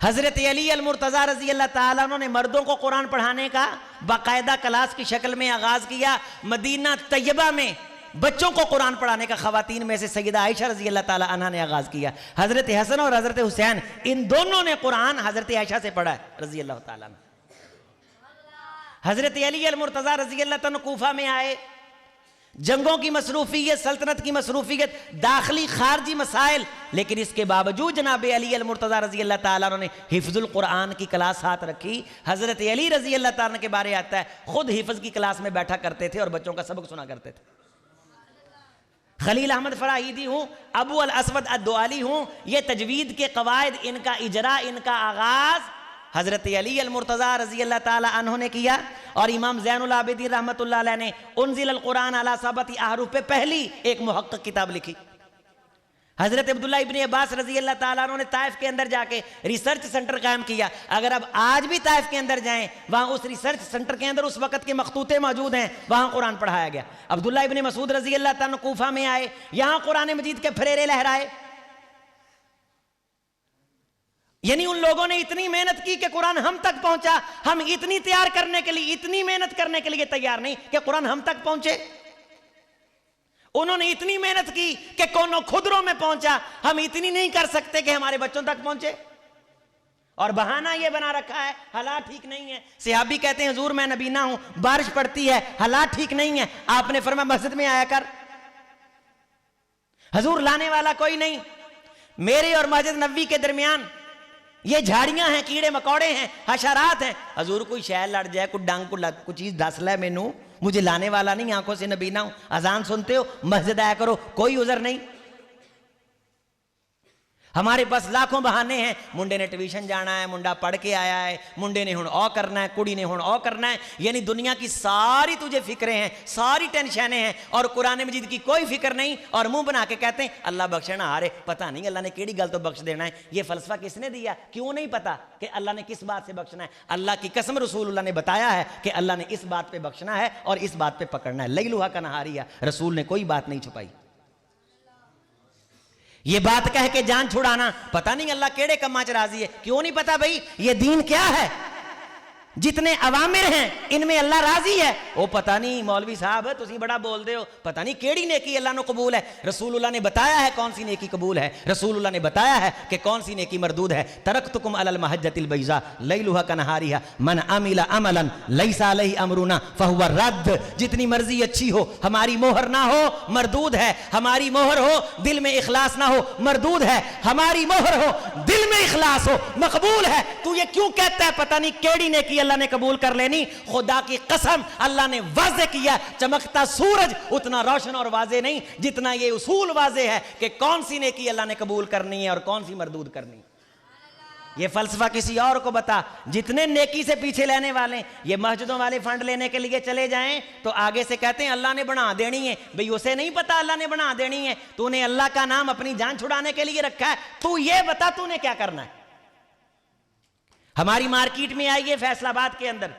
हज़रत अली अल मुर्तज़ा रज़ी अल्लाह ताला अन्हु ने मर्दों को कुरान पढ़ाने का बाकायदा क्लास की शक्ल में आगाज़ किया। मदीना तैयबा में बच्चों को कुरान पढ़ाने का ख़वातीन में से सैयदा आयशा रज़ी अल्लाह ताला अन्हा ने आगाज़ किया। हज़रत हसन और हज़रत हुसैन इन दोनों ने कुरान हज़रत आयशा से पढ़ा है रज़ी अल्लाह ताला। हज़रत अली अल मुर्तज़ा रज़ी अल्लाह ताला कूफा में आए, जंगों की मसरूफियत, सल्तनत की मसरूफियत, दाखिली खारजी मसाइल, लेकिन इसके बावजूद जनाब अली अल मुर्तज़ा रज़ी अल्लाह ताला ने हिफ्ज़ुल कुरान की क्लास हाथ रखी। हज़रत अली रज़ी अल्लाह ताला के बारे आता है खुद हिफ्ज़ की क्लास में बैठा करते थे और बच्चों का सबक सुना करते थे। खलील अहमद फराहीदी हूँ, अबू अल असवद अद्दवाली हूँ। ये तजवीद के कवायद, इनका इजरा, इनका आगाज़ हज़रत अली अल मुर्तज़ा रज़ी अल्लाह ताला अन्हु ने किया। और इमाम ज़ैनुल आबिदीन रहमतुल्लाह अलैह ने उन्ज़िल अल कुरान अला सबअति अहरूफ पे पहली एक मुहक्किक किताब लिखी। हज़रत अब्दुल्ला इब्न अब्बास रज़ी अल्लाह ताला अन्हु ने ताइफ के अंदर जाके रिसर्च सेंटर कायम किया। अगर अब आज भी ताइफ के अंदर जाएं, वहाँ उस रिसर्च सेंटर के अंदर उस वक़्त के मखतूते मौजूद हैं, वहाँ कुरान पढ़ाया गया। अब्दुल्ला इब्न मसूद रज़ी अल्लाह ताला कूफा में आए, यहाँ कुरान मजीद के फरेरे लहराए। यानी उन लोगों ने इतनी मेहनत की कि कुरान हम तक पहुंचा। हम इतनी तैयार करने के लिए, इतनी मेहनत करने के लिए तैयार नहीं कि कुरान हम तक पहुंचे। उन्होंने इतनी मेहनत की कि कोनो खुदरों में पहुंचा। हम इतनी नहीं कर सकते कि हमारे बच्चों तक पहुंचे। और बहाना यह बना रखा है, हालात ठीक नहीं है। सहाबी कहते हैं हुजूर मैं नबीना हूं, बारिश पड़ती है, हालात ठीक नहीं है। आपने फरमाया मस्जिद में आया कर। हुजूर लाने वाला कोई नहीं। मेरे और मस्जिद नबी के दरमियान ये झाड़ियां हैं, कीड़े मकोड़े हैं, हशरात हैं। हजूर कोई शहर लड़ जाए, कोई डांग को लग, कोई चीज दस ले मैनू, मुझे लाने वाला नहीं, आंखों से नबीना हूं। अजान सुनते हो, मस्जिद आया करो, कोई उज़र नहीं। हमारे पास लाखों बहाने हैं। मुंडे ने ट्यूशन जाना है, मुंडा पढ़ के आया है, मुंडे ने हुण ओ करना है, कुड़ी ने हुण ओ करना है। यानी दुनिया की सारी तुझे फिक्रें हैं, सारी टेंशनें हैं, और कुरान मजीद की कोई फिक्र नहीं। और मुंह बना के कहते हैं अल्लाह बख्शना आ रहे, पता नहीं अल्लाह ने केड़ी गल तो बख्श देना है। ये फलसफा किसने दिया? क्यों नहीं पता कि अल्लाह ने किस बात से बख्शना है? अल्लाह की कसम रसूलुल्लाह ने बताया है कि अल्लाह ने इस बात पर बख्शना है और इस बात पर पकड़ना है। लैलुहा का नहारिया, रसूल ने कोई बात नहीं छुपाई। ये बात कह के जान छुड़ाना, पता नहीं अल्लाह केड़े कम्मा च राजी है। क्यों नहीं पता भाई? ये दीन क्या है? जितने अवामिर हैं इनमें अल्लाह राजी है। ओ पता नहीं मौलवी साहब तुसी बड़ा बोल दे हो, पता नहीं केड़ी नेकी अल्लाह ने कबूल है। रसूलुल्लाह ने बताया है कौन सी नेकी कबूल है। रसूलुल्लाह ने बताया है कि कौन सी नेकी मरदूद है। तरक्तुकुम अलल महज्जतिल बैज़ा लैलुहा कनहारिहा मन अमिला अमलन लैसा अलैहि अमरुना फहुवा रद्द। जितनी मर्जी अच्छी हो, हमारी मोहर ना हो, मरदूद है। हमारी मोहर हो, दिल में इखलास ना हो, मरदूद है। हमारी मोहर हो, दिल में इखलास हो, मकबूल है। तू ये क्यों कहता है पता नहीं केड़ी नेकी अल्लाह ने कबूल कर लेनी? खुदा की कसम अल्लाह ने वाज़े किया, चमकता सूरज उतना रोशन और वाज़े नहीं जितना ये उसूल वाज़े है कि कौन सी नेकी अल्लाह ने कबूल करनी है और कौन सी मरदूद करनी। ये फलसफा किसी और को बता। जितने नेकी से पीछे लेने वाले, ये मस्जिदों वाले फंड लेने के लिए चले जाएं तो आगे से कहते हैं अल्लाह ने बना देनी है। भाई उसे नहीं पता अल्लाह ने बना देनी है। तूने अल्लाह का नाम अपनी जान छुड़ाने के लिए रखा है। तू ये बता तूने क्या करना है। हमारी मार्केट में आई है फैसलाबाद के अंदर,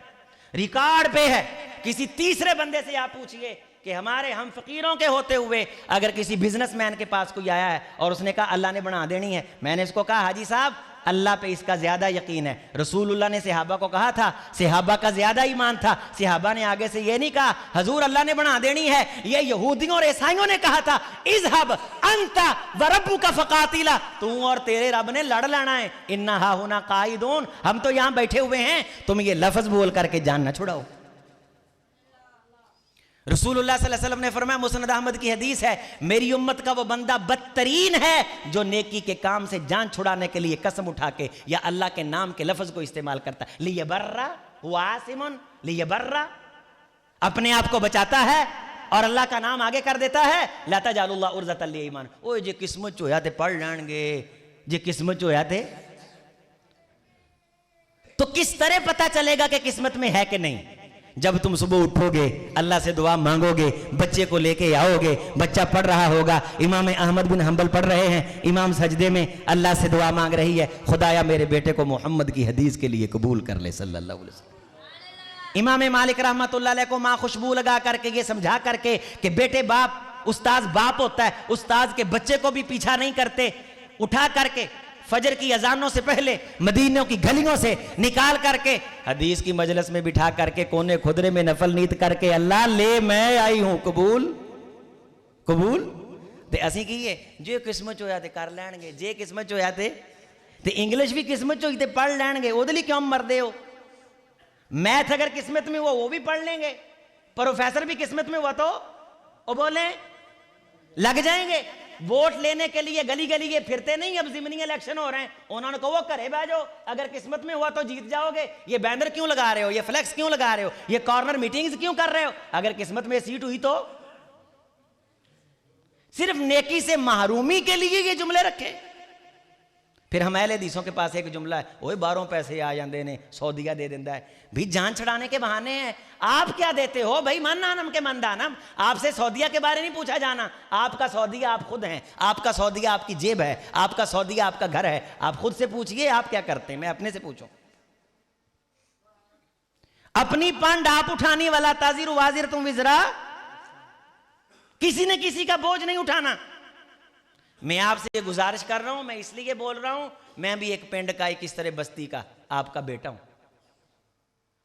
रिकॉर्ड पे है। किसी तीसरे बंदे से आप पूछिए कि हमारे हम फकीरों के होते हुए अगर किसी बिजनेसमैन के पास कोई आया है और उसने कहा अल्लाह ने बना देनी है, मैंने इसको कहा हाजी साहब अल्लाह पे इसका ज्यादा यकीन है। रसूलुल्लाह ने सहाबा को कहा था, सहाबा का ज्यादा ईमान था। सहाबा ने आगे से ये नहीं कहा हजूर अल्लाह ने बना देनी है। ये यहूदियों और ईसाइयों ने कहा था इज़हब अंता व रब्बुका फकातिला, तू और तेरे रब ने लड़ लेना है। इन्ना हा हुना काइदून, हम तो यहां बैठे हुए हैं, तुम ये लफ्ज बोल करके जान न छुड़ाओ। रसूलुल्लाह सल्लल्लाहु अलैहि वसल्लम ने फरमाया, मुस्नद अहमद की हदीस है, मेरी उम्मत का वो बंदा बदतरीन है जो नेकी के काम से जान छुड़ाने के लिए कसम उठा के या अल्लाह के नाम के लफ्ज को इस्तेमाल करता है। लियबर्रा वासिमुन लियबर्रा, अपने आप को बचाता है और अल्लाह का नाम आगे कर देता है। ला तजालुल्लाह उर्ज़तल लिईमान, ओ जे किस्मत चो होया ते पढ़ लेंगे, जे किस्मत चो होया थे। तो किस तरह पता चलेगा कि किस्मत में है कि नहीं? जब तुम सुबह उठोगे, अल्लाह से दुआ मांगोगे, बच्चे को लेके आओगे, बच्चा पढ़ रहा होगा, इमाम अहमद बिन हंबल पढ़ रहे हैं, इमाम सजदे में अल्लाह से दुआ मांग रही है, खुदाया मेरे बेटे को मोहम्मद की हदीस के लिए कबूल कर ले सल्लल्लाहु अलैहि वसल्लम। इमाम मालिक रहमतुल्लाह अलैह को माँ खुशबू लगा करके ये समझा करके कि बेटे बाप, उस्ताद बाप होता है, उस्ताद के बच्चे को भी पीछा नहीं करते, उठा करके फजर की अजानों से पहले मदीनों की गलियों से निकाल करके हदीस की मजलिस में बिठा करके कोने खुदरे में नफल नीत करके अल्लाह ले मैं आई हूं, कबूल कबूल ते असी की है जे किस्मत चो जाते कर लैणगे, जे किस्मत चो जाते ते इंग्लिश भी किस्मत चो ते पढ़ लैणगे, ओदे लिए क्यों मरदे हो? मैथ अगर किस्मत में हुआ वो भी पढ़ लेंगे, प्रोफेसर भी किस्मत में हुआ तो वो बोले लग जाएंगे। वोट लेने के लिए गली गली ये फिरते नहीं, अब जिमनी इलेक्शन हो रहे हैं, उन्होंने कहा वो करे बाजो, अगर किस्मत में हुआ तो जीत जाओगे। ये बैनर क्यों लगा रहे हो, ये फ्लैक्स क्यों लगा रहे हो, ये कॉर्नर मीटिंग्स क्यों कर रहे हो? अगर किस्मत में सीट हुई तो सिर्फ नेकी से महरूमी के लिए ये जुमले रखे। फिर हम अहले हदीसों के पास एक जुमला है, ओए 12 पैसे आ जाते ने, सौदिया दे देता है। भी जान छड़ाने के बहाने हैं। आप क्या देते हो भाई? मन नानम के मन दानम। आपसे सौदिया के बारे नहीं पूछा जाना। आपका सौदिया आप खुद हैं, आपका सौदिया आपकी जेब है, आपका सौदिया आपका घर है। आप खुद से पूछिए आप क्या करते हैं, मैं अपने से पूछूं। अपनी पंड आप उठाने वाला, ताजिर वाजिर तुम विजरा, किसी ने किसी का बोझ नहीं उठाना। मैं आपसे ये गुजारिश कर रहा हूं, मैं इसलिए बोल रहा हूं, मैं भी एक पिंड का, एक इस तरह बस्ती का आपका बेटा हूं।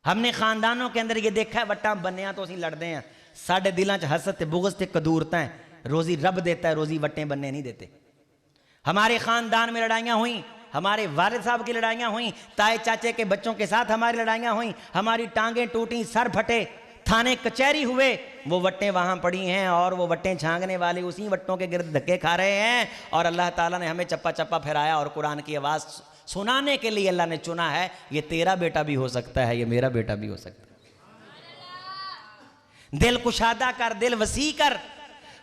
हमने खानदानों के अंदर ये देखा है, वट्टा बनिया तो असीं लड़ते हैं, साढ़े दिलों च हसत बुगज ते कदूरता है। रोजी रब देता है, रोजी वट्टे बन्ने नहीं देते। हमारे खानदान में लड़ाइयाँ हुई, हमारे वालिद साहब की लड़ाइयाँ हुई, ताए चाचे के बच्चों के साथ हमारी लड़ाइयाँ हुई, हमारी टांगें टूटी, सर फटे, थाने कचहरी हुए। वो वट्टें वहाँ पड़ी हैं और वो वट्टें छांगने वाले उसी वट्टों के गिर्द धक्के खा रहे हैं। और अल्लाह ताला ने हमें चप्पा चप्पा फिराया और कुरान की आवाज़ सुनाने के लिए अल्लाह ने चुना है। ये तेरा बेटा भी हो सकता है, ये मेरा बेटा भी हो सकता है। दिल कुशादा कर, दिल वसी कर,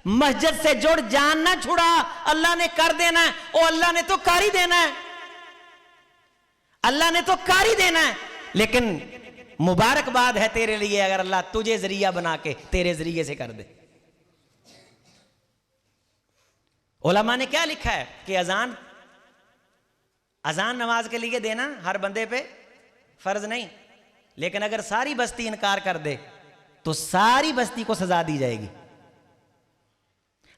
मस्जिद से जुड़, जान ना छुड़ा। अल्लाह ने कर देना है, ओ अल्लाह ने तो कर ही देना है, अल्लाह ने तो कर ही देना है। लेकिन मुबारकबाद है तेरे लिए अगर अल्लाह तुझे जरिया बना के तेरे जरिए से कर दे। उलमा ने क्या लिखा है कि अजान नमाज के लिए देना हर बंदे पे फर्ज नहीं, लेकिन अगर सारी बस्ती इनकार कर दे तो सारी बस्ती को सजा दी जाएगी।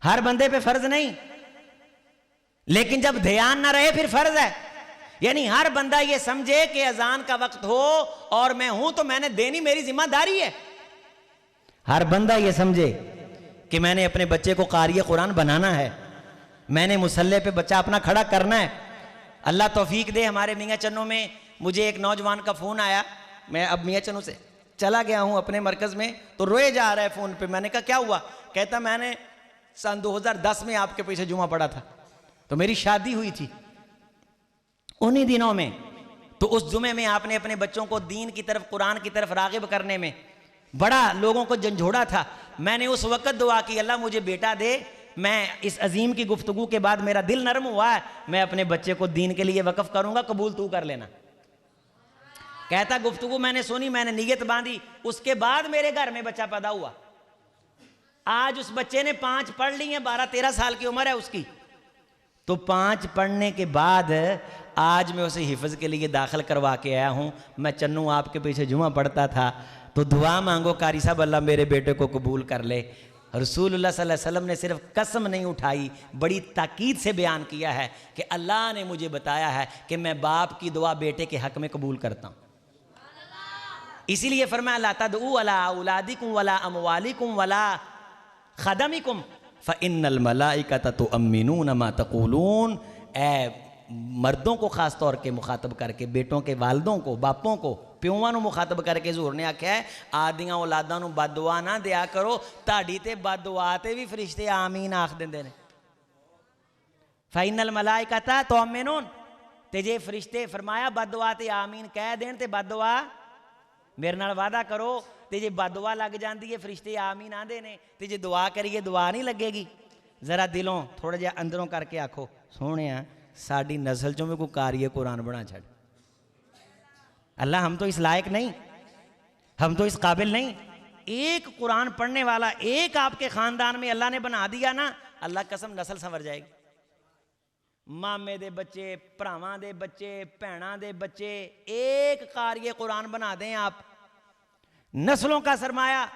हर बंदे पे फर्ज नहीं, लेकिन जब ध्यान ना रहे फिर फर्ज है। यानी हर बंदा ये समझे कि अजान का वक्त हो और मैं हूं तो मैंने देनी मेरी जिम्मेदारी है। हर बंदा ये समझे कि मैंने अपने बच्चे को कारी कुरान बनाना है, मैंने मुसल्ले पे बच्चा अपना खड़ा करना है। अल्लाह तौफीक दे, हमारे मियाँ चन्नू में मुझे एक नौजवान का फ़ोन आया। मैं अब मियाँ चन्नू से चला गया हूँ अपने मरकज़ में, तो रोए जा रहा है फ़ोन पे। मैंने कहा क्या हुआ? कहता मैंने सन 2010 में आपके पीछे जुमा पड़ा था, तो मेरी शादी हुई थी उन्हीं दिनों में, तो उस जुमे में आपने अपने बच्चों को दीन की तरफ, कुरान की तरफ रागिब करने में बड़ा लोगों को झंझोड़ा था। मैंने उस वक्त दुआ की, अल्लाह मुझे बेटा दे। मैं इस अजीम की गुफ्तगू के बाद मेरा दिल नरम हुआ है, मैं अपने बच्चे को दीन के लिए वक्फ करूंगा, कबूल तू कर लेना। कहता गुफ्तगू मैंने सुनी, मैंने नीयत बांधी, उसके बाद मेरे घर में बच्चा पैदा हुआ। आज उस बच्चे ने 5 पढ़ ली हैं, 12-13 साल की उम्र है उसकी। तो 5 पढ़ने के बाद आज मैं उसे हिफ्ज़ के लिए दाखिल करवा के आया हूँ। मैं चन्नू आपके पीछे जुमा पढ़ता था, तो दुआ मांगो कारी साहब अल्लाह मेरे बेटे को कबूल कर ले। रसूलुल्लाह सल्लल्लाहु अलैहि वसल्लम ने सिर्फ कसम नहीं उठाई, बड़ी ताकीद से बयान किया है कि अल्लाह ने मुझे बताया है कि मैं बाप की दुआ बेटे के हक़ में कबूल करता हूँ। इसीलिए फरमाया ला तदऊ अला औलादिकुम वला अमवालिकुम वला खदमिकुम फ़इन्नल मलाइकता तुअम्मिनून मा तक़ूलून। ए मर्दों को ख़ास तौर के मुखातब करके, बेटों के वालदों को, बापों को, प्योवां नूं मुखातब करके ज़ूर ने आख्या है आदियां औलादां नूं बददुआ ना दिया करो, ताड़ी ते बददुआ ते भी फरिश्ते आमीन आख दिंदे ने। फ़इन्नल मलाइकता तुअम्मिनून, ते जे फरिश्ते फरमाया बददुआ ते आमीन कह देन ते बददुआ मेरे नाल वादा करो, ते जे बददुआ लग जाती है फरिश्ते आमीन आंदे ने, ते जे दुआ करिए दुआ नहीं लगेगी। जरा दिलों थोड़ा जिहा अंदरों करके आखो सोहणिया साडी नस्ल चों भी कोई कारी कुरान बना छड़। अल्लाह हम तो इस लायक नहीं, हम तो इस काबिल नहीं। एक कुरान पढ़ने वाला एक आपके खानदान में अल्लाह ने बना दिया ना, अल्लाह कसम नस्ल संवर जाएगी। मामे दे बच्चे, भरावां दे बच्चे, भैणां दे बच्चे, एक कारी कुरान बना दें आप, नस्लों का सरमाया,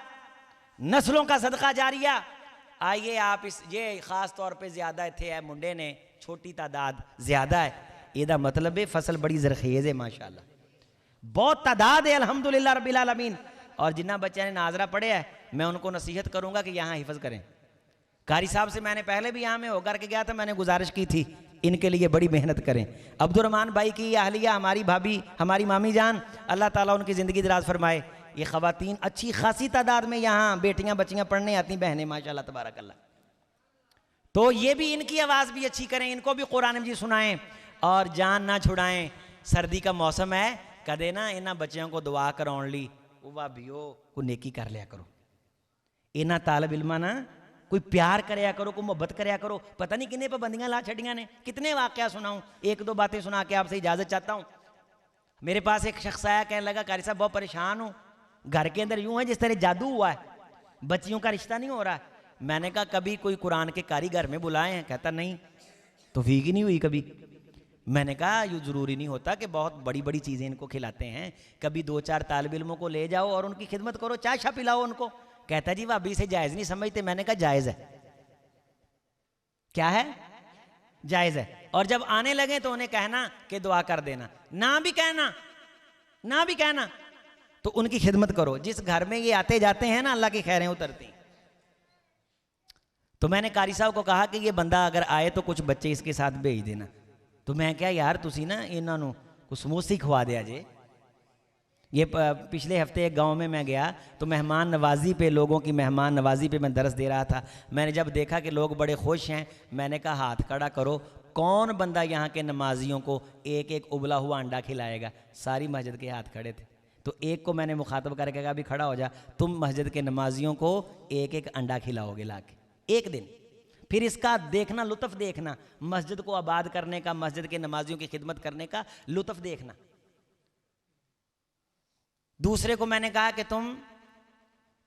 नस्लों का सदका जारिया। आइए आप इस ये खास तौर पे ज्यादा इत्थे है मुंडे ने, छोटी तादाद ज्यादा है, ਇਹਦਾ मतलब है फसल बड़ी जरखेज है माशाल्लाह, बहुत तादाद है अल्हम्दुलिल्लाह रब्बिल आलमीन। और जिन्ना बच्चे ने नाजरा पढ़े है मैं उनको नसीहत करूंगा कि यहाँ हिफ्ज़ करें। कारी साहब से मैंने पहले भी यहाँ में होकर के गया था, मैंने गुजारिश की थी इनके लिए बड़ी मेहनत करें। अब्दुर्रहमान भाई की अहलिया, हमारी भाभी, हमारी मामी जान, अल्लाह ताला उनकी ज़िंदगी दराज फरमाए। ये ख़वातीन अच्छी खासी तादाद में यहाँ बेटियाँ बच्चियाँ पढ़ने आती, बहनें माशाल्लाह तबारक अल्लाह। तो ये भी इनकी आवाज़ भी अच्छी करें, इनको भी कुरान मजीद सुनाएं और जान ना छुड़ाएं। सर्दी का मौसम है, कदे ना इन्हां बच्चों को दुआ कराउण लई वो भाभीओ को नेकी कर लिया करो। इन्हां तालिब इल्मां ना कोई प्यार करया करो, कोई मोहब्बत करया करो। पता नहीं किन्ने पाबंदियां ला छड़ियां ने, कितने वाकया सुनाऊं। एक दो बातें सुना के आपसे इजाज़त चाहता हूँ। मेरे पास एक शख्स आया, कहने लगा कारी साहब बहुत परेशान हूँ, घर के अंदर यूं है जिस तरह जादू हुआ है, बच्चियों का रिश्ता नहीं हो रहा है। मैंने कहा कभी कोई कुरान के कारीगर में बुलाए हैं? कहता नहीं, तो फीक ही नहीं हुई कभी। मैंने कहा यूँ ज़रूरी नहीं होता कि बहुत बड़ी बड़ी चीज़ें इनको खिलाते हैं, कभी 2-4 तालिब इल्मों को ले जाओ और उनकी खिदमत करो, चाय शा पिलाओ उनको। कहता जी भाभी से जायज़ नहीं समझते। मैंने कहा जायज़ है। क्या है? जायज़ है। और जब आने लगे तो उन्हें कहना कि दुआ कर देना, ना भी कहना, ना भी कहना, तो उनकी खिदमत करो। जिस घर में ये आते जाते हैं ना, अल्लाह की खैरें उतरती। तो मैंने कारी साहब को कहा कि ये बंदा अगर आए तो कुछ बच्चे इसके साथ भेज देना। तो मैं क्या यार तुसी ना इन्हों को समोसे खवा दिया जे। ये पिछले हफ्ते एक गांव में मैं गया तो मेहमान नवाजी पे, लोगों की मेहमान नवाजी पे मैं दरस दे रहा था। मैंने जब देखा कि लोग बड़े खुश हैं, मैंने कहा हाथ खड़ा करो, कौन बंदा यहाँ के नमाजियों को एक एक उबला हुआ अंडा खिलाएगा। सारी मस्जिद के हाथ खड़े थे। तो एक को मैंने मुखातब करके कहा अभी खड़ा हो जा, तुम मस्जिद के नमाजियों को एक एक अंडा खिलाओगे ला के एक दिन। फिर इसका देखना, लुत्फ देखना, मस्जिद को आबाद करने का, मस्जिद के नमाजियों की खिदमत करने का लुत्फ देखना। दूसरे को मैंने कहा कि तुम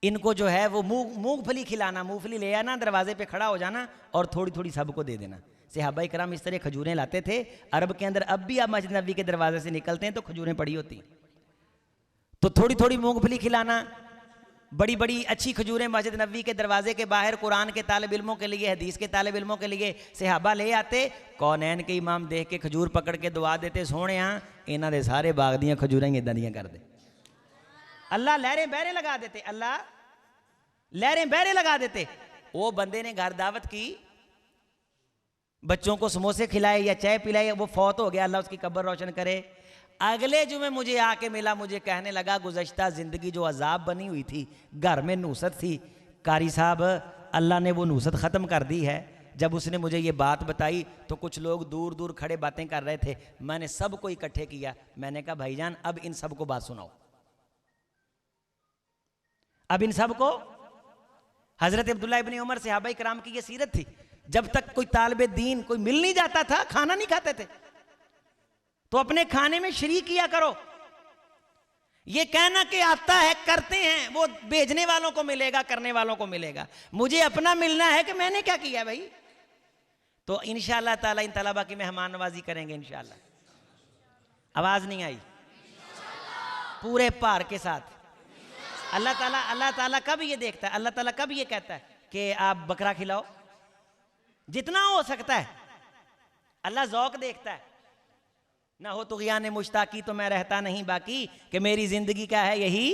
इनको जो है वो मूंगफली खिलाना, मूंगफली ले आना, दरवाजे पे खड़ा हो जाना और थोड़ी थोड़ी सबको दे देना। सहाबा इकराम इस तरह खजूरें लाते थे। अरब के अंदर अब भी आप मस्जिद नबी के दरवाजे से निकलते हैं तो खजूरें पड़ी होती, तो थोड़ी थोड़ी मूंगफली खिलाना, बड़ी बड़ी अच्छी खजूरें मस्जिद नबी के दरवाजे के बाहर कुरान के तालिब इल्मों के लिए, हदीस के तालिब इल्मों के लिए सहाबा ले आते। कौनैन के इमाम देख के खजूर पकड़ के दुआ देते, सोने इन्हां दे सारे बाग दियां खजूरां ही इदां दियां कर दे। अल्लाह लहरें बहरे लगा देते, अल्लाह लहरें बहरे लगा देते। वो बंदे ने घर दावत की, बच्चों को समोसे खिलाए या चाय पिलाई, वो फौत हो गया, अल्लाह उसकी कब्र रोशन करे। अगले जुमे मुझे आके मिला, मुझे कहने लगा गुज़श्ता ज़िंदगी जो अजाब बनी हुई थी, घर में नूसत थी, कारी साहब अल्लाह ने वो नूसत ख़त्म कर दी है। जब उसने मुझे ये बात बताई तो कुछ लोग दूर दूर खड़े बातें कर रहे थे। मैंने सबको इकट्ठे किया, मैंने कहा भाईजान अब इन सबको बात सुनाओ, अब इन सबको। हज़रत अब्दुल्लाह इब्न उमर सहाबा इकराम की ये सीरत थी, जब तक कोई तालिबे दीन कोई मिल नहीं जाता था, खाना नहीं खाते थे, तो अपने खाने में शरीक किया करो। ये कहना कि आता है करते हैं, वो भेजने वालों को मिलेगा, करने वालों को मिलेगा, मुझे अपना मिलना है कि मैंने क्या किया भाई। तो इंशाअल्लाह ताला इन तलबा की मेहमान नवाजी करेंगे इंशाअल्लाह। आवाज नहीं आई? पूरे पार के साथ। अल्लाह ताला कब ये देखता है, अल्लाह ताला कब ये कहता है कि आप बकरा खिलाओ, जितना हो सकता है। अल्लाह ज़ौक़ देखता है। ना हो तुग़यान मुश्ताकी तो मैं रहता नहीं बाकी, कि मेरी जिंदगी क्या है यही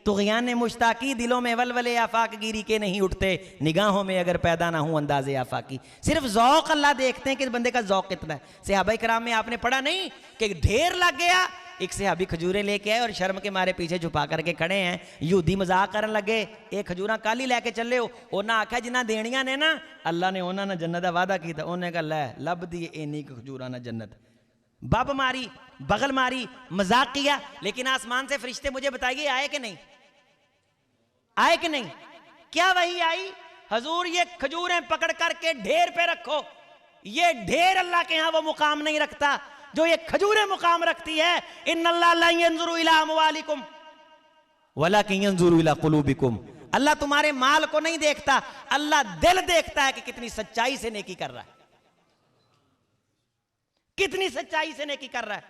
तुग़यान मुश्ताकी, दिलों में वलवले आफाक गिरी के नहीं उठते, निगाहों में अगर पैदा ना हूं अंदाज़े आफाकी। सिर्फ ज़ौक़ अल्लाह देखते हैं कि बंदे का ज़ौक़ कितना है। सहाबा किराम में आपने पढ़ा नहीं कि ढेर लग गया, एक सहाबी खजूरें लेके आए और शर्म के मारे पीछे छुपा करके खड़े हैं। यहूदी मजाक करन लगे, एक खजूरा कल ही लैके चले हो। उन्हें आख्या जिन्हें देनियां ने ना, अल्लाह ने उन्होंने जन्नत का वादा किया। उन्हें कहा लै लब दी इन्नी खजूरा ना जन्नत। बब मारी, बगल मारी, मजाक किया। लेकिन आसमान से फरिश्ते मुझे बताइए आए कि नहीं, आए कि नहीं? क्या वही आई? हजूर ये खजूरें पकड़ करके ढेर पे रखो। ये ढेर अल्लाह के यहां वो मुकाम नहीं रखता जो ये खजूरें मुकाम रखती है। इन्नल्लाह ला यंजुरु इला अमवालिकुम वलाकिन यंजुरु इला कुलूबिकुम। अल्लाह तुम्हारे माल को नहीं देखता, अल्लाह दिल देखता है कि कितनी सच्चाई से नेकी कर रहा है, कितनी सच्चाई से नेकी कर रहा है।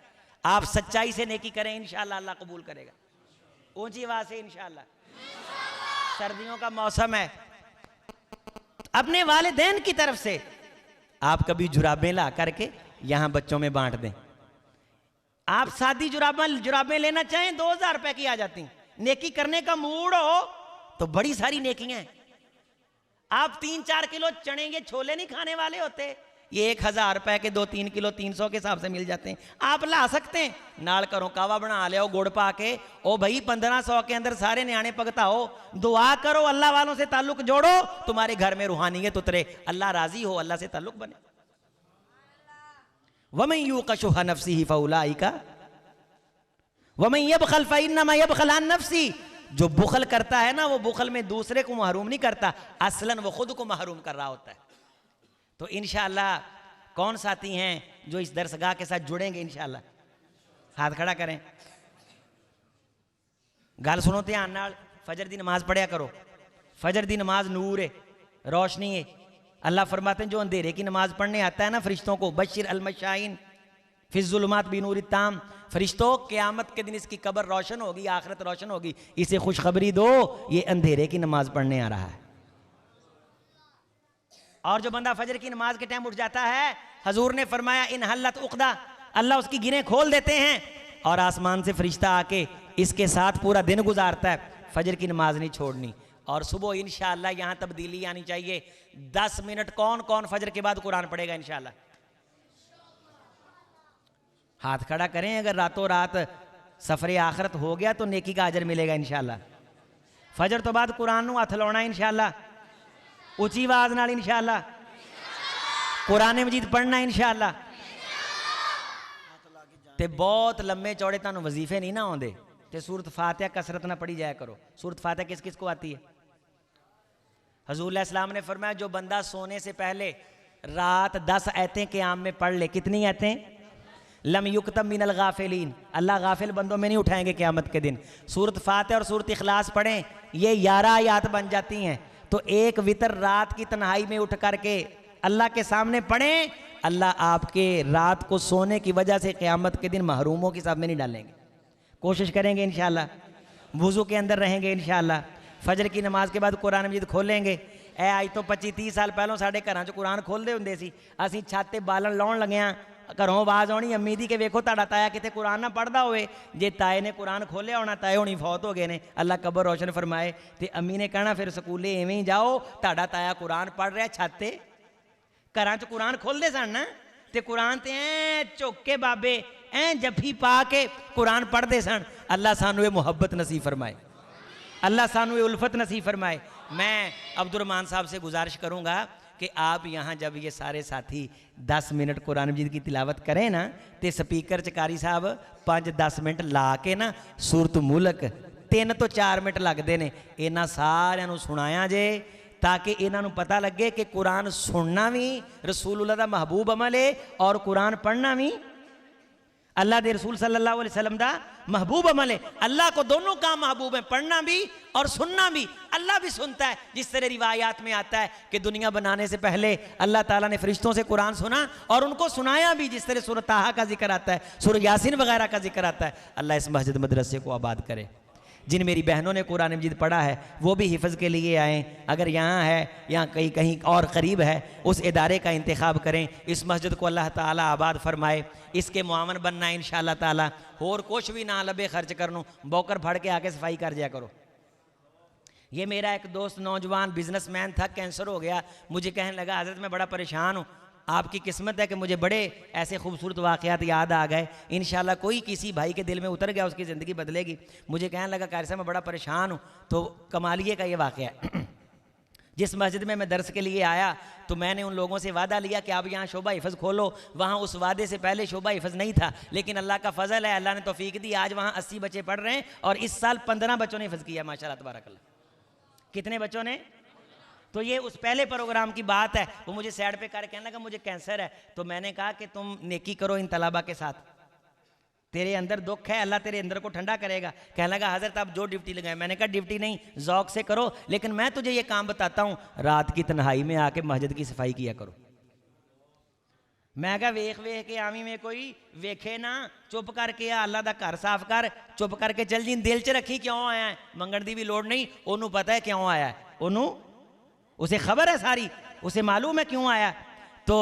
आप सच्चाई से नेकी करें, इंशाअल्लाह अल्लाह कबूल करेगा। ऊंची आवाज से इंशाअल्लाह। सर्दियों का मौसम है, अपने वालिदैन की तरफ से आप कभी जुराबें ला करके यहां बच्चों में बांट दें। आप सादी जुराबें लेना चाहें 2000 रुपए की आ जाती। नेकी करने का मूड हो तो बड़ी सारी नेकियां हैं। आप 3-4 किलो चने ये छोले नहीं खाने वाले होते, ये 1000 रुपए के 2-3 किलो 300 के हिसाब से मिल जाते हैं। आप ला सकते हैं, नाल करो कावा बना लिया गुड़ पा के। ओ भाई 1500 के अंदर सारे न्याणे पगता हो। दुआ करो, अल्लाह वालों से ताल्लुक जोड़ो, तुम्हारे घर में रूहानियत उतरे, अल्लाह राजी हो, अल्लाह से ताल्लुक बने। वमन यूक़ शुह नफ्सिही फउलाइका वमन यबख़ल फ़इन्नमा यबख़ल अन नफ्सी जो बुखल करता है ना, वो बुखल में दूसरे को महरूम नहीं करता, असलन वो खुद को महरूम कर रहा होता है। तो इंशाअल्लाह कौन साथी हैं जो इस दरसगाह के साथ जुड़ेंगे इंशाअल्लाह? हाथ खड़ा करें। गल सुनो ध्यान नाल, फजर दी नमाज पढ़िया करो। फजर दी नमाज नूर है, रोशनी है। अल्लाह फरमाते हैं जो अंधेरे की नमाज पढ़ने आता है ना फरिश्तों को, बशिर अलमशाइन फिज़्ज़ुलुमात बिनूर ताम, फरिश्तों क़यामत के दिन इसकी कब्र रोशन होगी, आखिरत रोशन होगी, इसे खुशखबरी दो, ये अंधेरे की नमाज पढ़ने आ रहा है। और जो बंदा फजर की नमाज के टाइम उठ जाता है, हजूर ने फरमाया इन हल्लत उक़दा, अल्लाह उसकी गिरें खोल देते हैं और आसमान से फरिश्ता आके इसके साथ पूरा दिन गुजारता है। फजर की नमाज नहीं छोड़नी। और सुबह इंशाअल्लाह यहाँ तब्दीली आनी चाहिए। 10 मिनट कौन कौन फजर के बाद कुरान पढ़ेगा इंशाअल्लाह? हाथ खड़ा करें। अगर रातों रात सफरे आखिरत हो गया तो नेकी का अजर मिलेगा इंशाअल्लाह। फजर तो बाद कुरान नूं हथ लाउणा इंशाअल्लाह, उची आवाज नाल इंशाअल्लाह, कुरान मजीद पढ़ना इंशाअल्लाह। ते बहुत लम्बे चौड़े तुहानूं वजीफे नहीं ना आउंदे, ते सूरत फातिहा कसरत ना पढ़ी जाया करो। सूरत फातिहा किस किस को आती है? हजूर अलैहि सलाम ने फरमाया जो बंदा सोने से पहले रात 10 आयतें क़याम में पढ़ ले। कितनी आयतें? लम युक्तम मिनल गाफिलीन, अल्लाह गाफिल बंदों में नहीं उठाएंगे क़यामत के दिन। सूरत फातिहा और सूरत इखलास पढ़ें, ये 11 आयत बन जाती हैं। तो एक वितर रात की तन्हाई में उठ करके अल्लाह के सामने पढ़ें, अल्लाह आपके रात को सोने की वजह से क़यामत के दिन महरूमों की साथ में नहीं डालेंगे। कोशिश करेंगे इंशाअल्लाह, वुज़ू के अंदर रहेंगे इंशाअल्लाह। फजर की नमाज के बाद कुरान मजीद खोलेंगे। ए आज तो 25-30 साल पहलों साढ़े घरां 'च कुरान खोलते हुंदे सी। असीं छत ते बालन लाउण लगे हां, घरों आवाज़ आनी अम्मी दी कि वेखो तुहाडा ताया किते कुरान ना पढ़दा होवे। जे ताए ने कुरान खोलिया होना, ताए होनी फौत हो गए ने, अल्लाह कब्र रोशन फरमाए। ते अम्मी ने कहना फिर स्कूले इवें ही जाओ, तुहाडा ताया कुरान पढ़ रहा छत ते। घरां 'च कुरान खोलदे सन ना, ते कुरान ते ऐ झुक के बाबे ऐ जफ्फी पा के कुरान पढ़ते सन। अल्लाह सानू ये मुहब्बत नसीब फरमाए, अल्लाह सानू ये उल्फत नसीब फरमाए। मैं अब्दुर्रहमान साहब से गुजारिश करूँगा कि आप यहाँ जब ये सारे साथी 10 मिनट कुरान मजीद की तिलावत करें ना, तो स्पीकर चकारी साहब 5-10 मिनट ला के ना सूरत मुल्क 3 तो 4 मिनट लगते हैं, इन्होंने सारिਆਂ ਨੂੰ सुनाया जे, ताकि इन्हों पता लगे कि कुरान सुनना भी रसूलुल्लाह दा महबूब अमल है और कुरान पढ़ना भी अल्लाह के रसूल सल्लल्लाहु अलैहि वसल्लम दा महबूब अमल है। अल्लाह को दोनों काम महबूब है, पढ़ना भी और सुनना भी। अल्लाह भी सुनता है, जिस तरह रिवायात में आता है कि दुनिया बनाने से पहले अल्लाह ताला ने फरिश्तों से कुरान सुना और उनको सुनाया भी, जिस तरह सूरह ताहा का जिक्र आता है, सूरह यासीन वगैरह का जिक्र आता है। अल्लाह इस मस्जिद मदरसे को आबाद करे। जिन मेरी बहनों ने कुरान मजीद पढ़ा है वो भी हिफ़्ज़ के लिए आएँ। अगर यहाँ है या कहीं कहीं और करीब है, उस इदारे का इंतखाब करें। इस मस्जिद को अल्लाह ताला आबाद फरमाए, इसके मुआवन बनना इंशाअल्लाह ताला। और कुछ भी ना लबे खर्च करनू, बौकर फड़ के आके सफाई कर दिया करो। ये मेरा एक दोस्त नौजवान बिजनेसमैन था, कैंसर हो गया। मुझे कहने लगा हज़रत मैं बड़ा परेशान हूँ, आपकी किस्मत है कि मुझे बड़े ऐसे खूबसूरत वाक़यात याद आ गए। इंशाअल्लाह कोई किसी भाई के दिल में उतर गया, उसकी ज़िंदगी बदलेगी। मुझे कहने लगा कारी साहब मैं बड़ा परेशान हूँ। तो कमालिए का ये वाक़या है, जिस मस्जिद में मैं दर्स के लिए आया तो मैंने उन लोगों से वादा लिया कि आप यहाँ शोबा हिफ़्ज़ खोलो। वहाँ उस वादे से पहले शोबा हिफ़्ज़ नहीं था, लेकिन अल्लाह का फ़ज़ल है, अल्लाह ने तौफ़ीक दी। आज वहाँ 80 बच्चे पढ़ रहे हैं और इस साल 15 बच्चों ने हिफ़्ज़ किया माशाअल्लाह तबारकल्लाह। कितने बच्चों ने? तो ये उस पहले प्रोग्राम की बात है। वो मुझे साइड पे कर कहने लगा मुझे कैंसर है। तो मैंने कहा कि तुम नेकी करो इन तलबा के साथ, तेरे अंदर दुख है, अल्लाह तेरे अंदर को ठंडा करेगा। कहने लगा हज़रत आप जो ड्यूटी लगाए। मैंने कहा ड्यूटी नहीं, ज़ौक़ से करो, लेकिन मैं तुझे ये काम बताता हूँ, रात की तन्हाई में आके मस्जिद की सफाई किया करो। मैं कहा वेख वेख के आवी में कोई वेखे ना, चुप करके आ, अल्लाह दा घर साफ कर, चुप करके चल जी। दिल च रखी क्यों आया है, मंगण दी भी लोड़ नहीं, ओनू पता है क्यों आया है, ओनू उसे खबर है सारी, उसे मालूम है क्यों आया। तो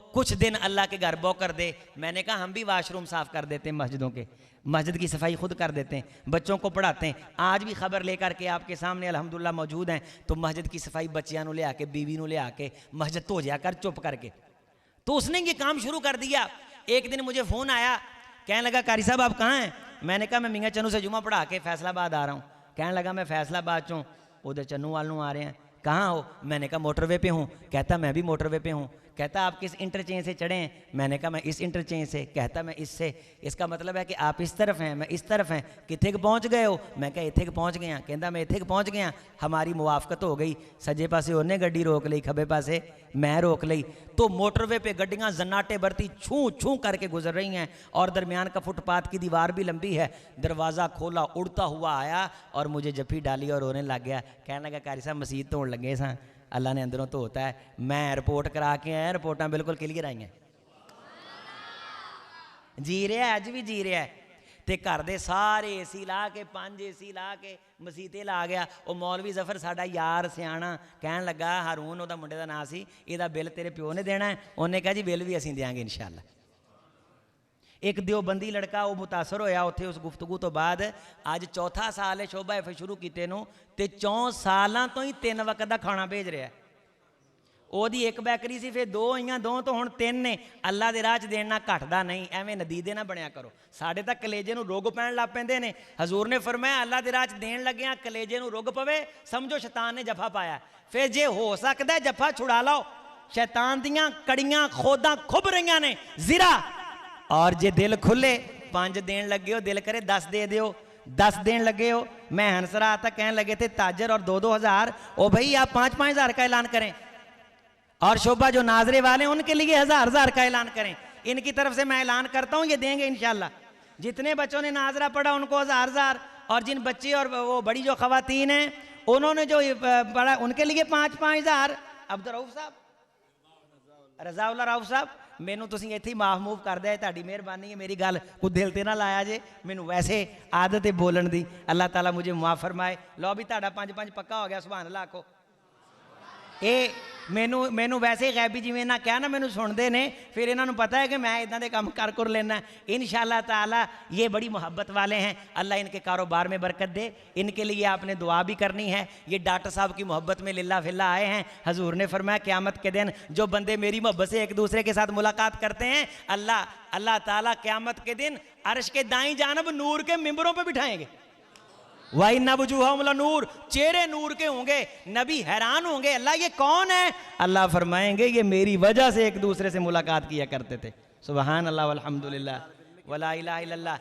कुछ दिन अल्लाह के घर बो कर दे। मैंने कहा हम भी वाशरूम साफ़ कर देते हैं मस्जिदों के, मस्जिद की सफाई खुद कर देते हैं, बच्चों को पढ़ाते हैं। आज भी खबर लेकर के आपके सामने अल्हम्दुलिल्लाह मौजूद हैं। तो मस्जिद की सफाई बच्चियां ले आके, बीवी ले आके मस्जिद धो जा कर चुप करके। तो उसने ये काम शुरू कर दिया। एक दिन मुझे फ़ोन आया, कहने लगा कारी साहब आप कहाँ हैं? मैंने कहा मैं मियाँ चन्नू से जुमा पढ़ा के फैसलाबाद आ रहा हूँ। कहने लगा मैं फैसलाबाद चूँ, उधर चन्नू वालों आ रहे हैं। कहाँ हो? मैंने कहा मोटरवे पे हूँ। कहता मैं भी मोटरवे पे हूँ। कहता आप किस इंटरचेंज से चढ़े हैं? मैंने कहा मैं इस इंटरचेंज से। कहता मैं इससे। इसका मतलब है कि आप इस तरफ हैं, मैं इस तरफ हैं। किथे पहुँच गए हो? मैं कहा इथे पहुँच गया। कहता मैं इथे पहुँच गया। हमारी मुआफकत हो गई। सज्जे पासे उन्हें गड्डी रोक ली, खब्बे पासे मैं रोक ली। तो मोटरवे पे गड्डियाँ जन्नाटे भरती छू छू करके गुजर रही हैं और दरमियान का फुटपाथ की दीवार भी लंबी है। दरवाज़ा खोला, उड़ता हुआ आया और मुझे जफ्फी डाली और रोने लग गया। कहने लगा कारी साहब मसीत धोन लगे सा, अल्लाह ने अंदरों धोता है। मैं रिपोर्ट करा के आया, रिपोर्टां बिल्कुल क्लीयर आई हैं। जी रहा है, अज भी जी रहा है। तो घर दे सारे AC ला के 5 AC ला के मसीते ला गया। वो मौलवी जफर साडा यार सियाणा कहन लगा, हारून उहदा मुंडे दा नाम सी, इहदा बिल तेरे प्यो ने देना है। उन्हें कहा जी बिल भी असीं देंगे इंशाअल्लाह। एक देवबंदी लड़का वो मुतासर होया उत्थे उस गुफ्तगू तो बाद। अज चौथा साल है शोभा एफ शुरू किते नूं ते 4 सालां तो ही 3 वक्त का खाना भेज रहा है। ओदी एक बैकरी सी, फिर 2 आईयां, 2 तो हुण 3 ने। अल्लाह दे राह च देना घटदा नहीं, एवें नदीदे ना बनया करो। साडे तां कलेजे नूं रुग पैण लग पैंदे ने। हजूर ने फरमाया अल्लाह दे राह च देण लग्गियां कलेजे नूं रुग पवे, समझो शैतान ने जफा पाया। फिर जे हो सकदा जफा छुड़ा लो। शैतान दियां कड़ियां खोदां खुभ रहीआं ने ज़िरा। और जे दिल खुले 5 देन लगे हो, दिल करे 10 दे दियो। 10 देन लगे हो। मैं हंसरा था, कहने लगे थे ताजर और 2-2 हज़ार। ओ भाई आप 5-5 हज़ार का ऐलान करें और शोभा जो नाजरे वाले हैं उनके लिए 1000-1000 का ऐलान करें। इनकी तरफ से मैं ऐलान करता हूँ ये देंगे इंशाल्लाह। जितने बच्चों ने नाजरा पढ़ा उनको 1000-1000, और जिन बच्चे और वो बड़ी जो खवातीन हैं उन्होंने जो पढ़ा उनके लिए 5-5 हज़ार। अब्दुल रऊफ साहब, रज़ाउल्ला रऊफ साहब, मैनू तुसीं इत्थे ही माफ मूफ कर दिया, तुहाडी मेहरबानी है। मेरी गल को दिल ते ना लाया जे, मैनू वैसे आदत है बोलन दी। अल्लाह ताला मुझे मुआफ फरमाए। लो भी तुहाडा 5-5 पक्का हो गया, सुभान अल्लाह आखो। ये मैनू वैसे गैबी जिवें ना क्या ना मैनू सुनते ने, फिर इन्होंने पता है कि मैं इदां दे काम कर लेना। इंशाअल्लाह ताला ये बड़ी मोहब्बत वाले हैं। अल्लाह इनके कारोबार में बरकत दे। इनके लिए आपने दुआ भी करनी है। ये डॉक्टर साहब की मोहब्बत में लिल्ला फिल्ला आए हैं। हजूर ने फरमाया क़यामत के दिन जो बंदे मेरी मोहब्बत से एक दूसरे के साथ मुलाकात करते हैं, अल्लाह ताला क़यामत के दिन अर्श के दाईं जानब नूर के मिंबरों पर बिठाएंगे। वाइन्ना वजूहहुम लनूर, चेहरे नूर के होंगे। नबी हैरान होंगे, अल्लाह ये कौन है? अल्लाह फरमाएंगे ये मेरी वजह से एक दूसरे से मुलाकात किया करते थे। सुबहान अल्लाह वल्हम्दुलिल्लाह वला इलाहा इल्लल्लाह।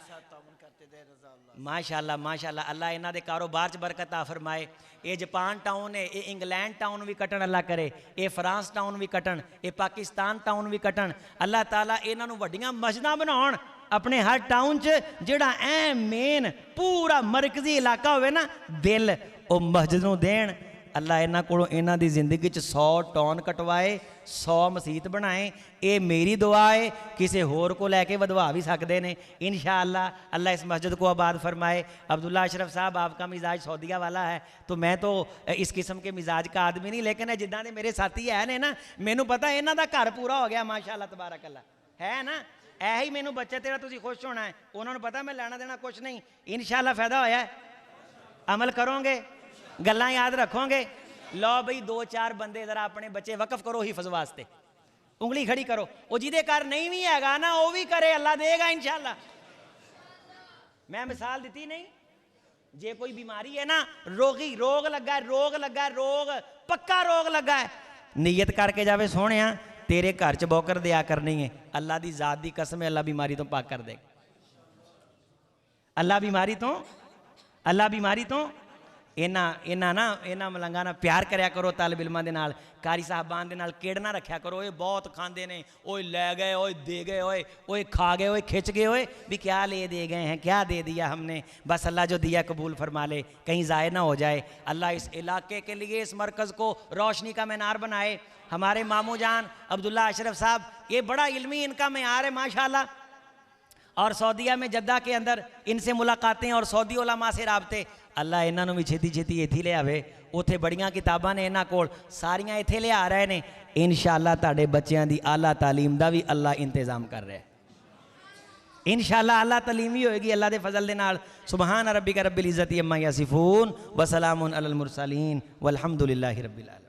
माशाअल्लाह माशाअल्लाह। अल्लाह इन्हां दे कारोबार च बरकत आ फरमाए। ये जापान टाउन है, ये इंग्लैंड टाउन भी कटन अल्लाह करे, ये फ्रांस टाउन भी कटन, ये पाकिस्तान टाउन भी कटन। अल्लाह ताला इन्हां नूं वड्डियां मस्जिदां बनाउण अपने हर टाउन च। जिहड़ा ऐ मेन पूरा मरकजी इलाका होवे ना दिल, वो मस्जिद नूं देण। अल्लाह इन्हां कोलों इन्हां दी जिंदगी च 100 टॉन कटवाए, 100 मसीत बनाए। ये मेरी दुआ है, किसी होर को लैके वधवा भी सकते हैं इंशाअल्लाह। अल्लाह इस मस्जिद को आबाद फरमाए। अब्दुल्ला अशरफ साहब आपका मिजाज सऊदिया वाला है, तो मैं तो इस किस्म के मिजाज का आदमी नहीं, लेकिन जिदा के मेरे साथी है ने ना, मैनू पता है इन्हों का घर पूरा हो गया माशाअल्लाह तबारकल्ला है ना। ऐ ही मैनू बच्चे तेरा तुझे खुश होना है, उन्होंने पता मैं लेना देना कुछ नहीं। इंशाअल्लाह फायदा होया, अमल करोगे, गल्लां याद रखोगे। लो बई 2-4 बंदे जरा अपने बच्चे वकफ करो हिफज वास्ते, उंगली खड़ी करो। वो जिदे घर नहीं भी हैगा ना वो भी करे, अल्लाह देगा इंशाअल्लाह। मैं मिसाल दी नहीं, जे कोई बीमारी है ना, रोगी रोग लगा है, रोग पक्का रोग लगा है, नीयत करके जावे सोहणिया तेरे घर च बौकर दिया करनी है। अल्लाह की जात की कसम है, अल्लाह बीमारी तो पाक कर देगा। अल्लाह बीमारी तो इन्हां मलंगा ना प्यार करया करो। तालिब इल्मां दे नाल, कारी साहबान दे नाल केड़ ना रखा करो। ये बहुत खांदे ने, ओए लै गए, ओए दे गए, ओए खा गए, ओए खिंच गए, ओए भी क्या ले दे गए हैं, क्या दे दिया हमने। बस अल्लाह जो दिया कबूल फरमा ले, कहीं ज़ाय ना हो जाए। अल्लाह इस इलाके के लिए, इस मरकज़ को रोशनी का मीनार बनाए। हमारे मामू जान अब्दुल्ला अशरफ साहब, ये बड़ा इल्मी इनका म्यार है माशाअल्लाह। और सऊदीया में जद्दा के अंदर इनसे मुलाकातें और सऊदी उलमा से राबते। अल्लाह इन्हों भी छेती छेती इत्थे ले आवे। उत्थे बड़ियां किताबां ने इन्हां कोल, सारियां इत्थे ले आ रहे ने। इंशाअल्लाह तुहाडे बच्चों की आला तालीम का भी अल्लाह इंतजाम कर रहा है। इंशाअल्लाह आला तालीम ही होएगी अल्लाह के फजल दे नाल। सुबहान रब्बिका रब्बिल इज्जति अम्मा यसिफून व सलामुन अलल मुरसलीन वल्हम्दुलिल्लाहि रब्बिल आलमीन।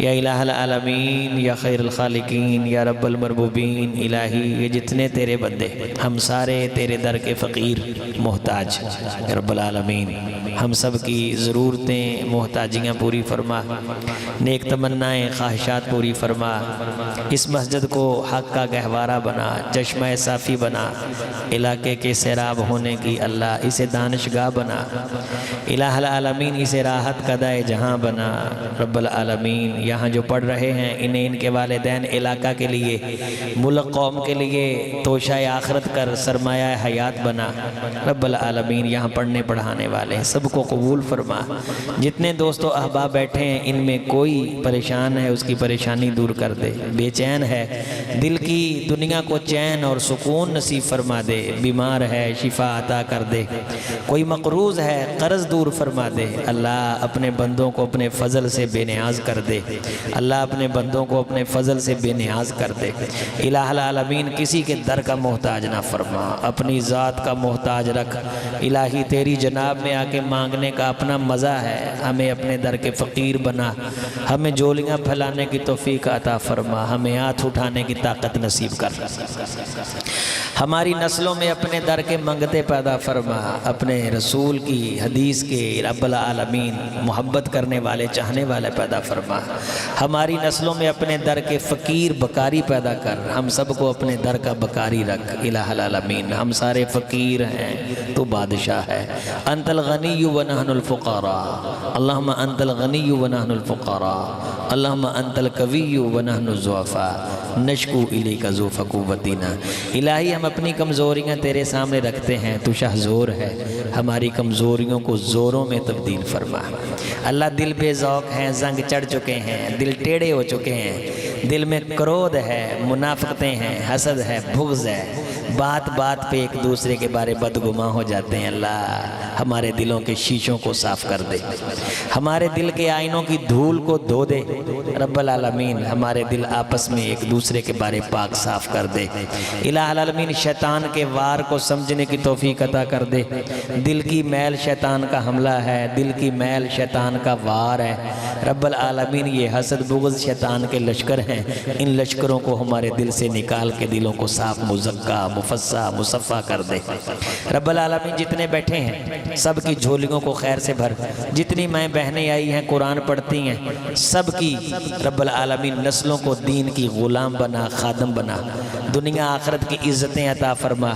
या इलाहल आलमीन या खैरुल खालिकीन या रब्बुल मरबूबीन इलाही ये जितने तेरे बंदे हम सारे तेरे दर के फ़कीर मोहताज रब्बुल आलमीन हम सब की ज़रूरतें मोहताजियाँ पूरी फरमा नेक तमन्नाएँ ख्वाहिशात पूरी फरमा इस मस्जिद को हक़ का गहवारा बना चश्मा साफ़ी बना इलाके के सैराब होने की अल्लाह इसे दानिशगाह बना इलाहल आलमीन इसे राहत कदाए जहाँ बना रब्बुल आलमीन यहाँ जो पढ़ रहे हैं इन्हें इनके वालिदैन इलाका के लिए मुल्क कौम के लिए तोशा आखरत कर सरमाया हयात बना रब्बुल आलमीन यहाँ पढ़ने पढ़ाने वाले सबको कबूल फरमा जितने दोस्तों अहबाब बैठे हैं इनमें कोई परेशान है उसकी परेशानी दूर कर दे बेचैन है दिल की दुनिया को चैन और सुकून नसीब फरमा दे बीमार है शिफा अता कर दे कोई मकरूज़ है कर्ज़ दूर फरमा दे अल्लाह अपने बंदों को अपने फ़ज़ल से बेनियाज कर दे अल्लाह अपने बंदों को अपने फ़ज़ल से बेनियाज कर दे इलाहुल आलमीन किसी के दर का मोहताज ना फरमा अपनी ज़ात का मोहताज रख इलाही तेरी जनाब में आके मांगने का अपना मज़ा है हमें अपने दर के फ़कीर बना हमें जोलियाँ फैलाने की तौफ़ीक अता फरमा हमें हाथ उठाने की ताकत नसीब कर हमारी नस्लों में अपने दर के मंगते पैदा फरमा, अपने रसूल की हदीस के रब्बुल आलमीन मोहब्बत करने वाले चाहने वाले पैदा फरमा। हमारी नस्लों में अपने दर के फ़कीर बकारी पैदा कर, हम सबको अपने दर का बकारी रख इलाहुल आलमीन। हम सारे फ़कीर हैं, तो बादशाह है। अंतल गनिय्यु व नहनुल फ़ुक़रा, अल्लाहुम्मा अंतल गनिय्यु व नहनुल फ़ुक़रा, अल्लाहुम्मा अंतल कविय्यु व नहनु ज़ुअफ़ा, नशकू इलैका ज़ुफ़ क़ुव्वतिना। इलाही हम अपनी कमज़ोरियाँ तेरे सामने रखते हैं, तू शाहज़ोर है, हमारी कमज़ोरियों को ज़ोरों में तब्दील फरमा। अल्लाह दिल बेज़ौक़ हैं, जंग चढ़ चुके हैं, दिल टेढ़े हो चुके हैं, दिल में क्रोध है, मुनाफ़िक़तें हैं, हसद है, बुग़्ज़ है, बात बात पे एक दूसरे के बारे बदगुमा हो जाते हैं। अल्लाह हमारे दिलों के शीशों को साफ़ कर दे, हमारे दिल के आईनों की धूल को धो दे रब्बुल आलमीन। हमारे दिल आपस में एक दूसरे के बारे पाक साफ़ कर दे इलाहुल आलमीन। शैतान के वार को समझने की तौफीक अता कर दे। दिल की मैल शैतान का हमला है, दिल की मैल शैतान का वार है रब्बुल आलमीन। ये हसद बुग़्ज़ शैतान के लश्कर हैं, इन लश्करों को हमारे दिल से निकाल के दिलों को साफ़ मुज़क्का मुफ़स्सा मुसफ़ा कर दे रब्बुल आलमीन। जितने बैठे हैं सब की झोलियों को खैर से भर, जितनी माएँ बहनें आई हैं कुरान पढ़ती हैं, सब की रब्बुल आलमीन नस्लों को दीन की ग़ुलाम बना, खादम बना, दुनिया आखिरत की इज़्ज़तें अता फरमा।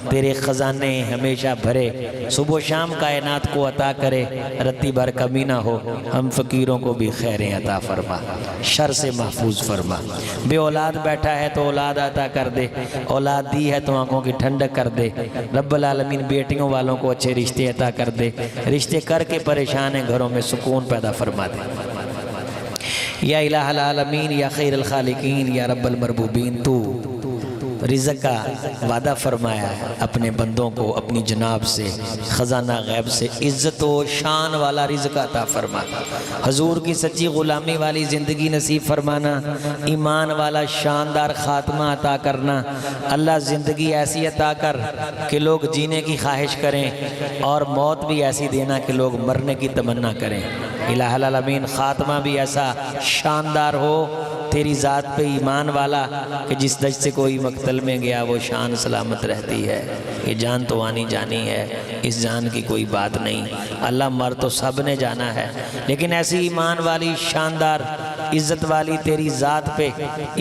तेरे ख़जाने हमेशा भरे, सुबह शाम कायनात को अता करे, रत्ती भर कमी ना हो। हम फ़कीरों को भी खैरें अता फरमा, शर से महफूज फरमा। बे औलाद बैठा है तो औलाद अता कर दे, औलाद दी है तो आँखों की ठंडक कर दे रब्बुल आलमीन। बेटियों वालों को अच्छे रिश्ते अता कर दे, रिश्ते करके परेशान हैं घरों में सुकून पैदा फरमा दे या इलाहुल आलमीन या खैरुल खालिकीन या रब्बुल मरबूबीन। तू रिज़्क़ का वादा फरमाया है अपने बंदों को अपनी जनाब से, ख़जाना गैब से इज़्ज़त व शान वाला रिज़्क़ अता फरमा। हजूर की सच्ची ग़ुलामी वाली ज़िंदगी नसीब फरमाना, ईमान वाला शानदार ख़ात्मा अता करना। अल्लाह ज़िंदगी ऐसी अता कर कि लोग जीने की ख्वाहिश करें, और मौत भी ऐसी देना कि लोग मरने की तमन्ना करें इलाहुल आलमीन। ख़ात्मा भी ऐसा शानदार हो तेरी ज़ात पे ईमान वाला कि जिस दश से कोई मकतल में गया वो शान सलामत रहती है। ये जान तो आनी जानी है, इस जान की कोई बात नहीं। अल्लाह मर तो सब ने जाना है, लेकिन ऐसी ईमान वाली शानदार इज़्ज़त वाली तेरी ज़ात पे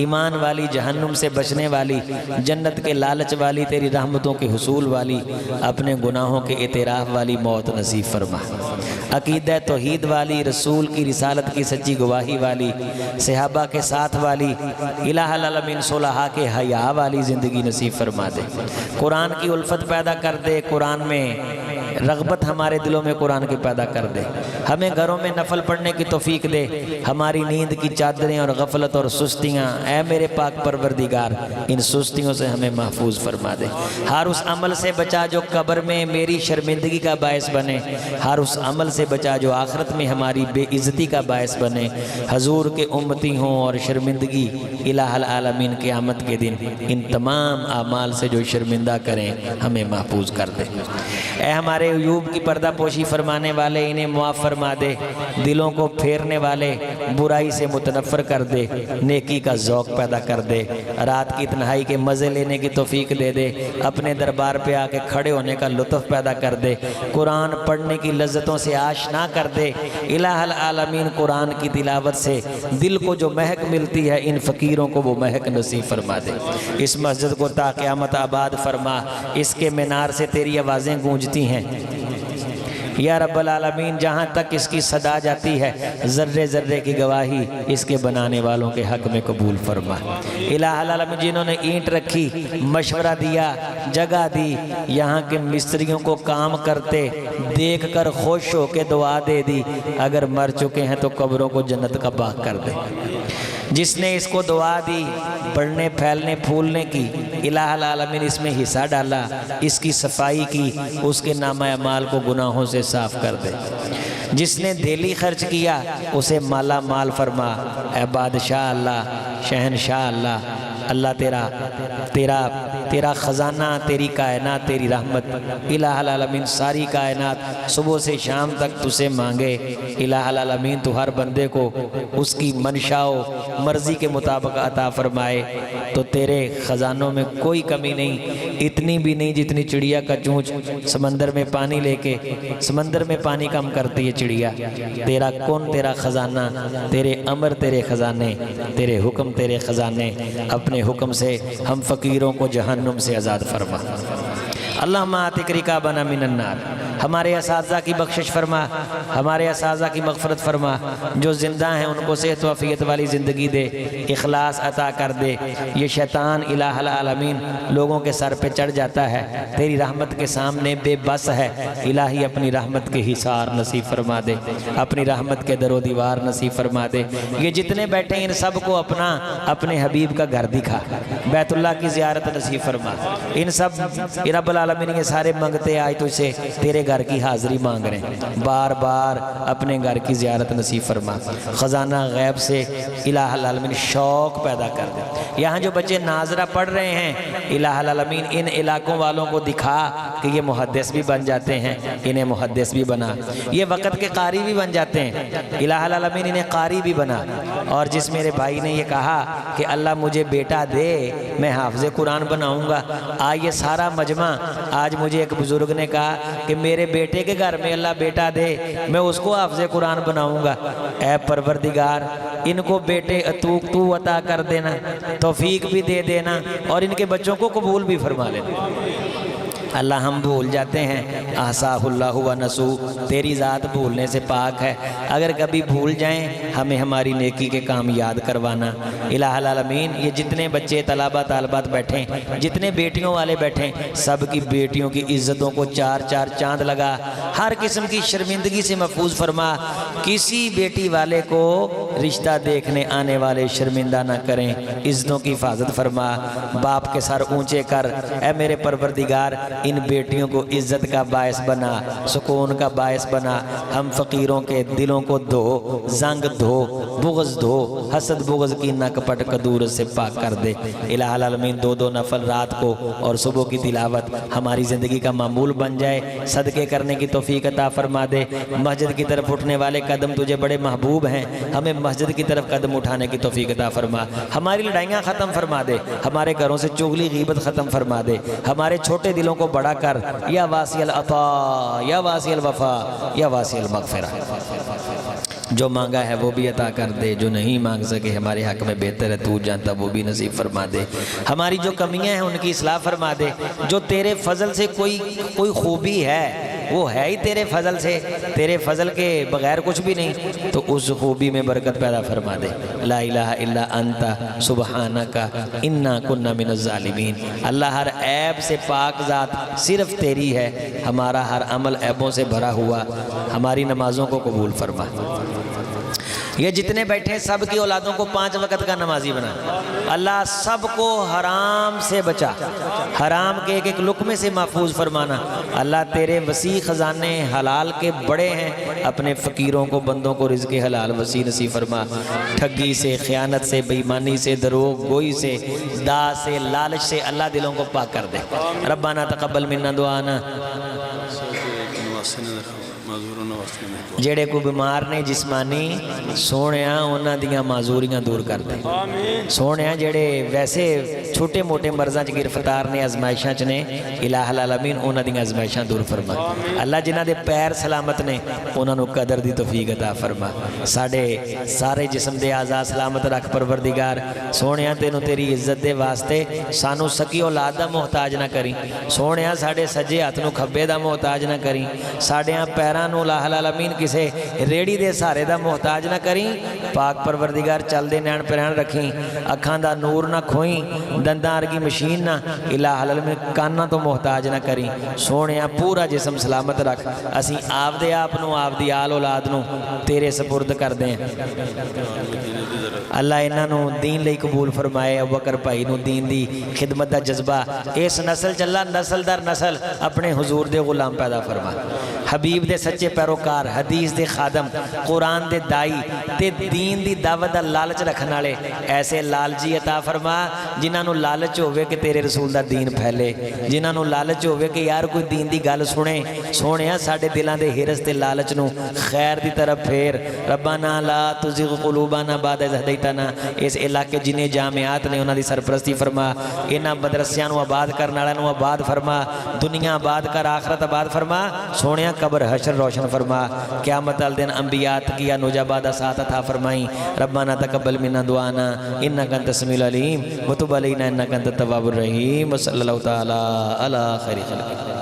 ईमान वाली, जहन्नुम से बचने वाली, जन्नत के लालच वाली, तेरी रहमतों के हुसूल वाली, अपने गुनाहों के इतराफ़ वाली मौत नसीब फरमा। अक़ीदा तौहीद वाली, रसूल की रिसालत की सच्ची गवाही वाली, सहाबा के साथ वाली, इलाहुल आलमीन सुलहा के हया वाली ज़िंदगी नसीब फरमा दे। कुरान की उल्फत पैदा कर दे, कुरान में रग़बत हमारे दिलों में कुरान की पैदा कर दे। हमें घरों में नफल पढ़ने की तौफीक दे, हमारी नींद की चादरें और गफलत और सुस्तियाँ ऐ मेरे पाक परवरदिगार, इन सुस्तियों से हमें महफूज फरमा दे। हर उस अमल से बचा जो कब्र में मेरी शर्मिंदगी का बायस बने, हर उस अमल से बचा जो आखिरत में हमारी बेइज्जती का बायस बने। हजूर के उम्मती हों और शर्मिंदगी इलाहुल आलमीन क़यामत के दिन इन तमाम आमाल से जो शर्मिंदा करें हमें महफूज कर दे। ए हमारे अयूब की पर्दा पोशी फरमाने वाले, इन्हें मुआफ़ फरमा दे। दिलों को फेरने वाले, बुराई से मुतनफ़र कर दे, नेकी का ज़ौक़ पैदा कर दे, रात की तन्हाई के मज़े लेने की तौफीक दे दे, अपने दरबार पे आके खड़े होने का लुत्फ़ पैदा कर दे, कुरान पढ़ने की लज्जतों से आशना कर दे इलाहुल आलमीन। कुरान की तिलावत से दिल को जो महक मिलती है, इन फ़कीरों को वो महक नसीब फरमा दे। इस मस्जिद को ता क़यामत आबाद फरमा, इसके मीनार से तेरी आवाज़ें गूंजती हैं या रब्बुल आलमीन। जहाँ तक इसकी सदा जाती है, ज़र्रे ज़र्रे की गवाही इसके बनाने वालों के हक़ में कबूल फरमा इलाहुल आलमीन। जिन्होंने ईंट रखी, मशवरा दिया, जगह दी, यहाँ के मिस्त्रियों को काम करते देख कर खुश हो के दुआ दे दी, अगर मर चुके हैं तो कब्रों को जन्नत का बाग कर दे। जिसने इसको दुआ दी बढ़ने फैलने फूलने की, इलाहुल आलमीन इसमें हिस्सा डाला, इसकी सफाई की, उसके नामा अमाल को गुनाहों से साफ़ कर दे। जिसने दिली खर्च किया उसे माला माल फरमा। ए बादशाह अल्लाह, शहनशाह अल्लाह, अल्लाह तेरा तेरा तेरा ख़जाना, तेरी कायनात, तेरी रहमत इलाहुल आलमीन, सारी कायनात सुबह से शाम तक तुझसे मांगे। इलाहुल आलमीन तू हर बंदे को उसकी मनशाओ मर्ज़ी के मुताबिक अता फरमाए। तो तेरे ख़जानों में कोई कमी नहीं, इतनी भी नहीं जितनी चिड़िया का चूंच समंदर में पानी लेके, समंदर में पानी कम करती है चिड़िया। तेरा कौन, तेरा ख़जाना, तेरे अमर, तेरे ख़जाने, तेरे हुक्म, तेरे ख़जाने। अपने हुक्म से हम फ़कीरों को जहन्नुम से आज़ाद फरमा। अल्लाहुम्मा आतिक रिकाबना मिनन्नार। हमारे असातिज़ा की बख्शिश फरमा, हमारे असातिज़ा की मग़फ़िरत फरमा। जो ज़िंदा हैं उनको सेहत वफ़ियत वाली ज़िंदगी दे, इखलास अता कर दे। ये शैतान इलाहुल आलमीन लोगों के सर पे चढ़ जाता है, तेरी रहमत के सामने बेबस है। इलाही अपनी रहमत के हिसार नसीब फरमा दे, अपनी रहमत के दरो दीवार नसीब फरमा दे। ये जितने बैठे इन सब को अपना अपने हबीब का घर दिखा, बैतुल्लाह की ज़ियारत नसीब फरमा। इन सब रब्बुल आलमीन ये सारे मंगते आज तुझसे तेरे घर की हाज़िरी मांग रहे हैं, बार बार अपने घर की ज़ियारत नसीब फरमा। ख़जाना गैब से इलाहुल आलमीन शौक़ पैदा कर दे। यहाँ जो बच्चे नाज़रा पढ़ रहे हैं, इलाहुल आलमीन इन इलाकों वालों को दिखा कि ये मुहद्दिस भी बन जाते हैं, इन्हें मुहद्दिस भी बना, ये वक़्त के कारी भी बन जाते हैं। इलाहुल आलमीन इन्हें कारी भी बना। और जिस मेरे भाई ने ये कहा कि अल्लाह मुझे बेटा दे, मैं हाफ़िज़ कुरान बनाऊँगा, आज ये सारा मजमा, आज मुझे एक बुज़ुर्ग ने कहा कि मेरे बेटे के घर में अल्लाह बेटा दे, मैं उसको हाफ़िज़ कुरान बनाऊँगा। ऐ परवरदिगार, इनको बेटे तू अता कर देना, तौफीक भी दे देना और इनके बच्चों को कबूल भी फरमा लेना। अल्लाह हम भूल जाते हैं, आसाहुल्लाहु व नसू, तेरी ज़ात भूलने से पाक है। अगर कभी भूल जाएं हमें हमारी नेकी के काम याद करवाना। इलाहुल आलमीन ये जितने बच्चे तलाबा तालबात बैठे, जितने बेटियों वाले बैठे, सब की बेटियों की इज़्ज़तों को चार चार चांद लगा, हर किस्म की शर्मिंदगी से महफूज फरमा। किसी बेटी वाले को रिश्ता देखने आने वाले शर्मिंदा ना करें, इज़्ज़तों की हिफाजत फरमा। बाप के सर ऊँचे कर, ए मेरे परवरदिगार, इन बेटियों को इज़्ज़त का बायस बना, सुकून का बायस बना। हम फ़कीरों के दिलों को धो, जंग धो, बुग़्ज़ धो, हसद बुग़्ज़ की नकपट कदूर से पाक कर दे। इलाहुल आलमीन दो दो नफल रात को और सुबह की तिलावत हमारी ज़िंदगी का मामूल बन जाए, सदक़े करने की तौफ़ीक़ अता फरमा दे। मस्जिद की तरफ उठने वाले कदम तुझे बड़े महबूब हैं, हमें मस्जिद की तरफ कदम उठाने की तौफ़ीक़ अता फरमा। हमारी लड़ाइयाँ ख़त्म फरमा दे, हमारे घरों से चुगली गीबत ख़त्म फरमा दे। हमारे छोटे दिलों को बड़ा कर, या वासियल अता, या वासियल वफ़ा, या वासियल मग़फ़िरा। जो मांगा है वो भी अता कर दे, जो नहीं मांग सके हमारे हक़ में बेहतर है तू जानता, वो भी नसीब फरमा दे। हमारी जो कमियां हैं उनकी इस्लाह फरमा दे। जो तेरे फजल से कोई खूबी है वो है ही तेरे फजल से, तेरे फजल के बगैर कुछ भी नहीं, तो उस खूबी में बरकत पैदा फरमा दे। ला इलाहा इल्ला अंता सुबहानका इन्ना कुन्ना मिनज़ ज़ालिमीन। अल्लाह हर ऐब से पाक ज़ात सिर्फ़ तेरी है, हमारा हर अमल ऐबों से भरा हुआ। हमारी नमाज़ों को कबूल फरमा। ये जितने बैठे सब की औलादों को 5 वक़्त का नमाजी बना। अल्लाह सबको हराम से बचा, हराम के एक एक लुक़मे से महफूज फरमाना। अल्लाह तेरे वसी ख़जाने हलाल के बड़े हैं, अपने फ़कीरों को, बंदों को रिज़्क़ हलाल वसी नसीब फरमा। ठगी से, ख़यानत से, बेईमानी से, दरोग गोई से, दाह से, लालच से अल्लाह दिलों को पाक कर दे। रब्बाना तक़ब्बल मिन्ना दुआना। जेड़े को बीमार ने जिस्मानी, सोने उन्हां दियां माजूरियां दूर कर दे। सोने जेड़े वैसे छोटे मोटे मर्ज़ां च गिरफ्तार ने, आजमाइशां च ने, इलाहुल आलमीन उन्हां दियां आजमाइशां दूर फरमा। अल्लाह जिन्हां दे पैर सलामत ने उन्हां नूं कदर दी तौफीक अता फरमा। साडे सारे जिस्म दे आज़ा सलामत रख परवरदिगार। सोने तेनों तेरी इज्जत दे वास्ते सानू सकी औलाद दा मोहताज ना करी। सोने साडे सज्जे हथ नूं खब्बे दा मोहताज ना करी। साडियां पैरां नूं इलाहुल आलमीन किसे रेड़ी दे सहारे दा मोहताज ना करी। पाक परवरदिगार चलदे नैन पैरान रखी, अखां दा नूर ना खोई, दंदां वर्गी मशीन ना, इलाहुल आलमीन कानां तो मोहताज ना करी। सोने पूरा जिस्म सलामत रख। असीं आपदे आप नूं, आपदी आल औलाद नूं तेरे सपुर्द करदे हैं। अल्लाह इन्हां नूं दीन लई कबूल फरमाए। अबू बकर भाई नूं दीन दी खिदमत दा जज्बा इस नस्ल चला, नस्ल दर नस्ल अपने हुजूर दे गुलाम पैदा फरमा। हबीब दे सच्चे पैरोकार, हदीस दे खादम, कुरान दे दाई ते दीन दी दावत दा लालच रखने वाले ऐसे लालची अता फरमा जिन्होंने लालच होवे कि तेरे रसूल दा दीन फैले, जिन्होंने लालच होवे कि यार कोई दीन दी गल सुने। सोहणिया साडे दिलां दे हिरस ते लालच नूं खैर दी तरफ फेर। रब्बाना ला तुज़िग़ क़ुलूबाना बाद इज़ हदैतना। इस इलाके जिन्हें जामियात ने उन्हां दी सरपरस्ती फरमा, इन्हां मदरसियां नूं आबाद करन वालियां नूं आबाद फरमा, दुनिया आबाद कर आखरत आबाद फरमा। सोहणिया कब्र हशर रोशन फरमा, क़यामत वाले दिन अंबिया तकिया नुजाबा दा साथ अता फरमाई। रब्बाना तक़ब्बल मिन्ना दुआना इन्नका अंतस समीउल अलीम व तुब अलैना इन्नका अंतत तव्वाबुर रहीम। व सल्लल्लाहु तआला अला खैरि खल्क़िल्लाह।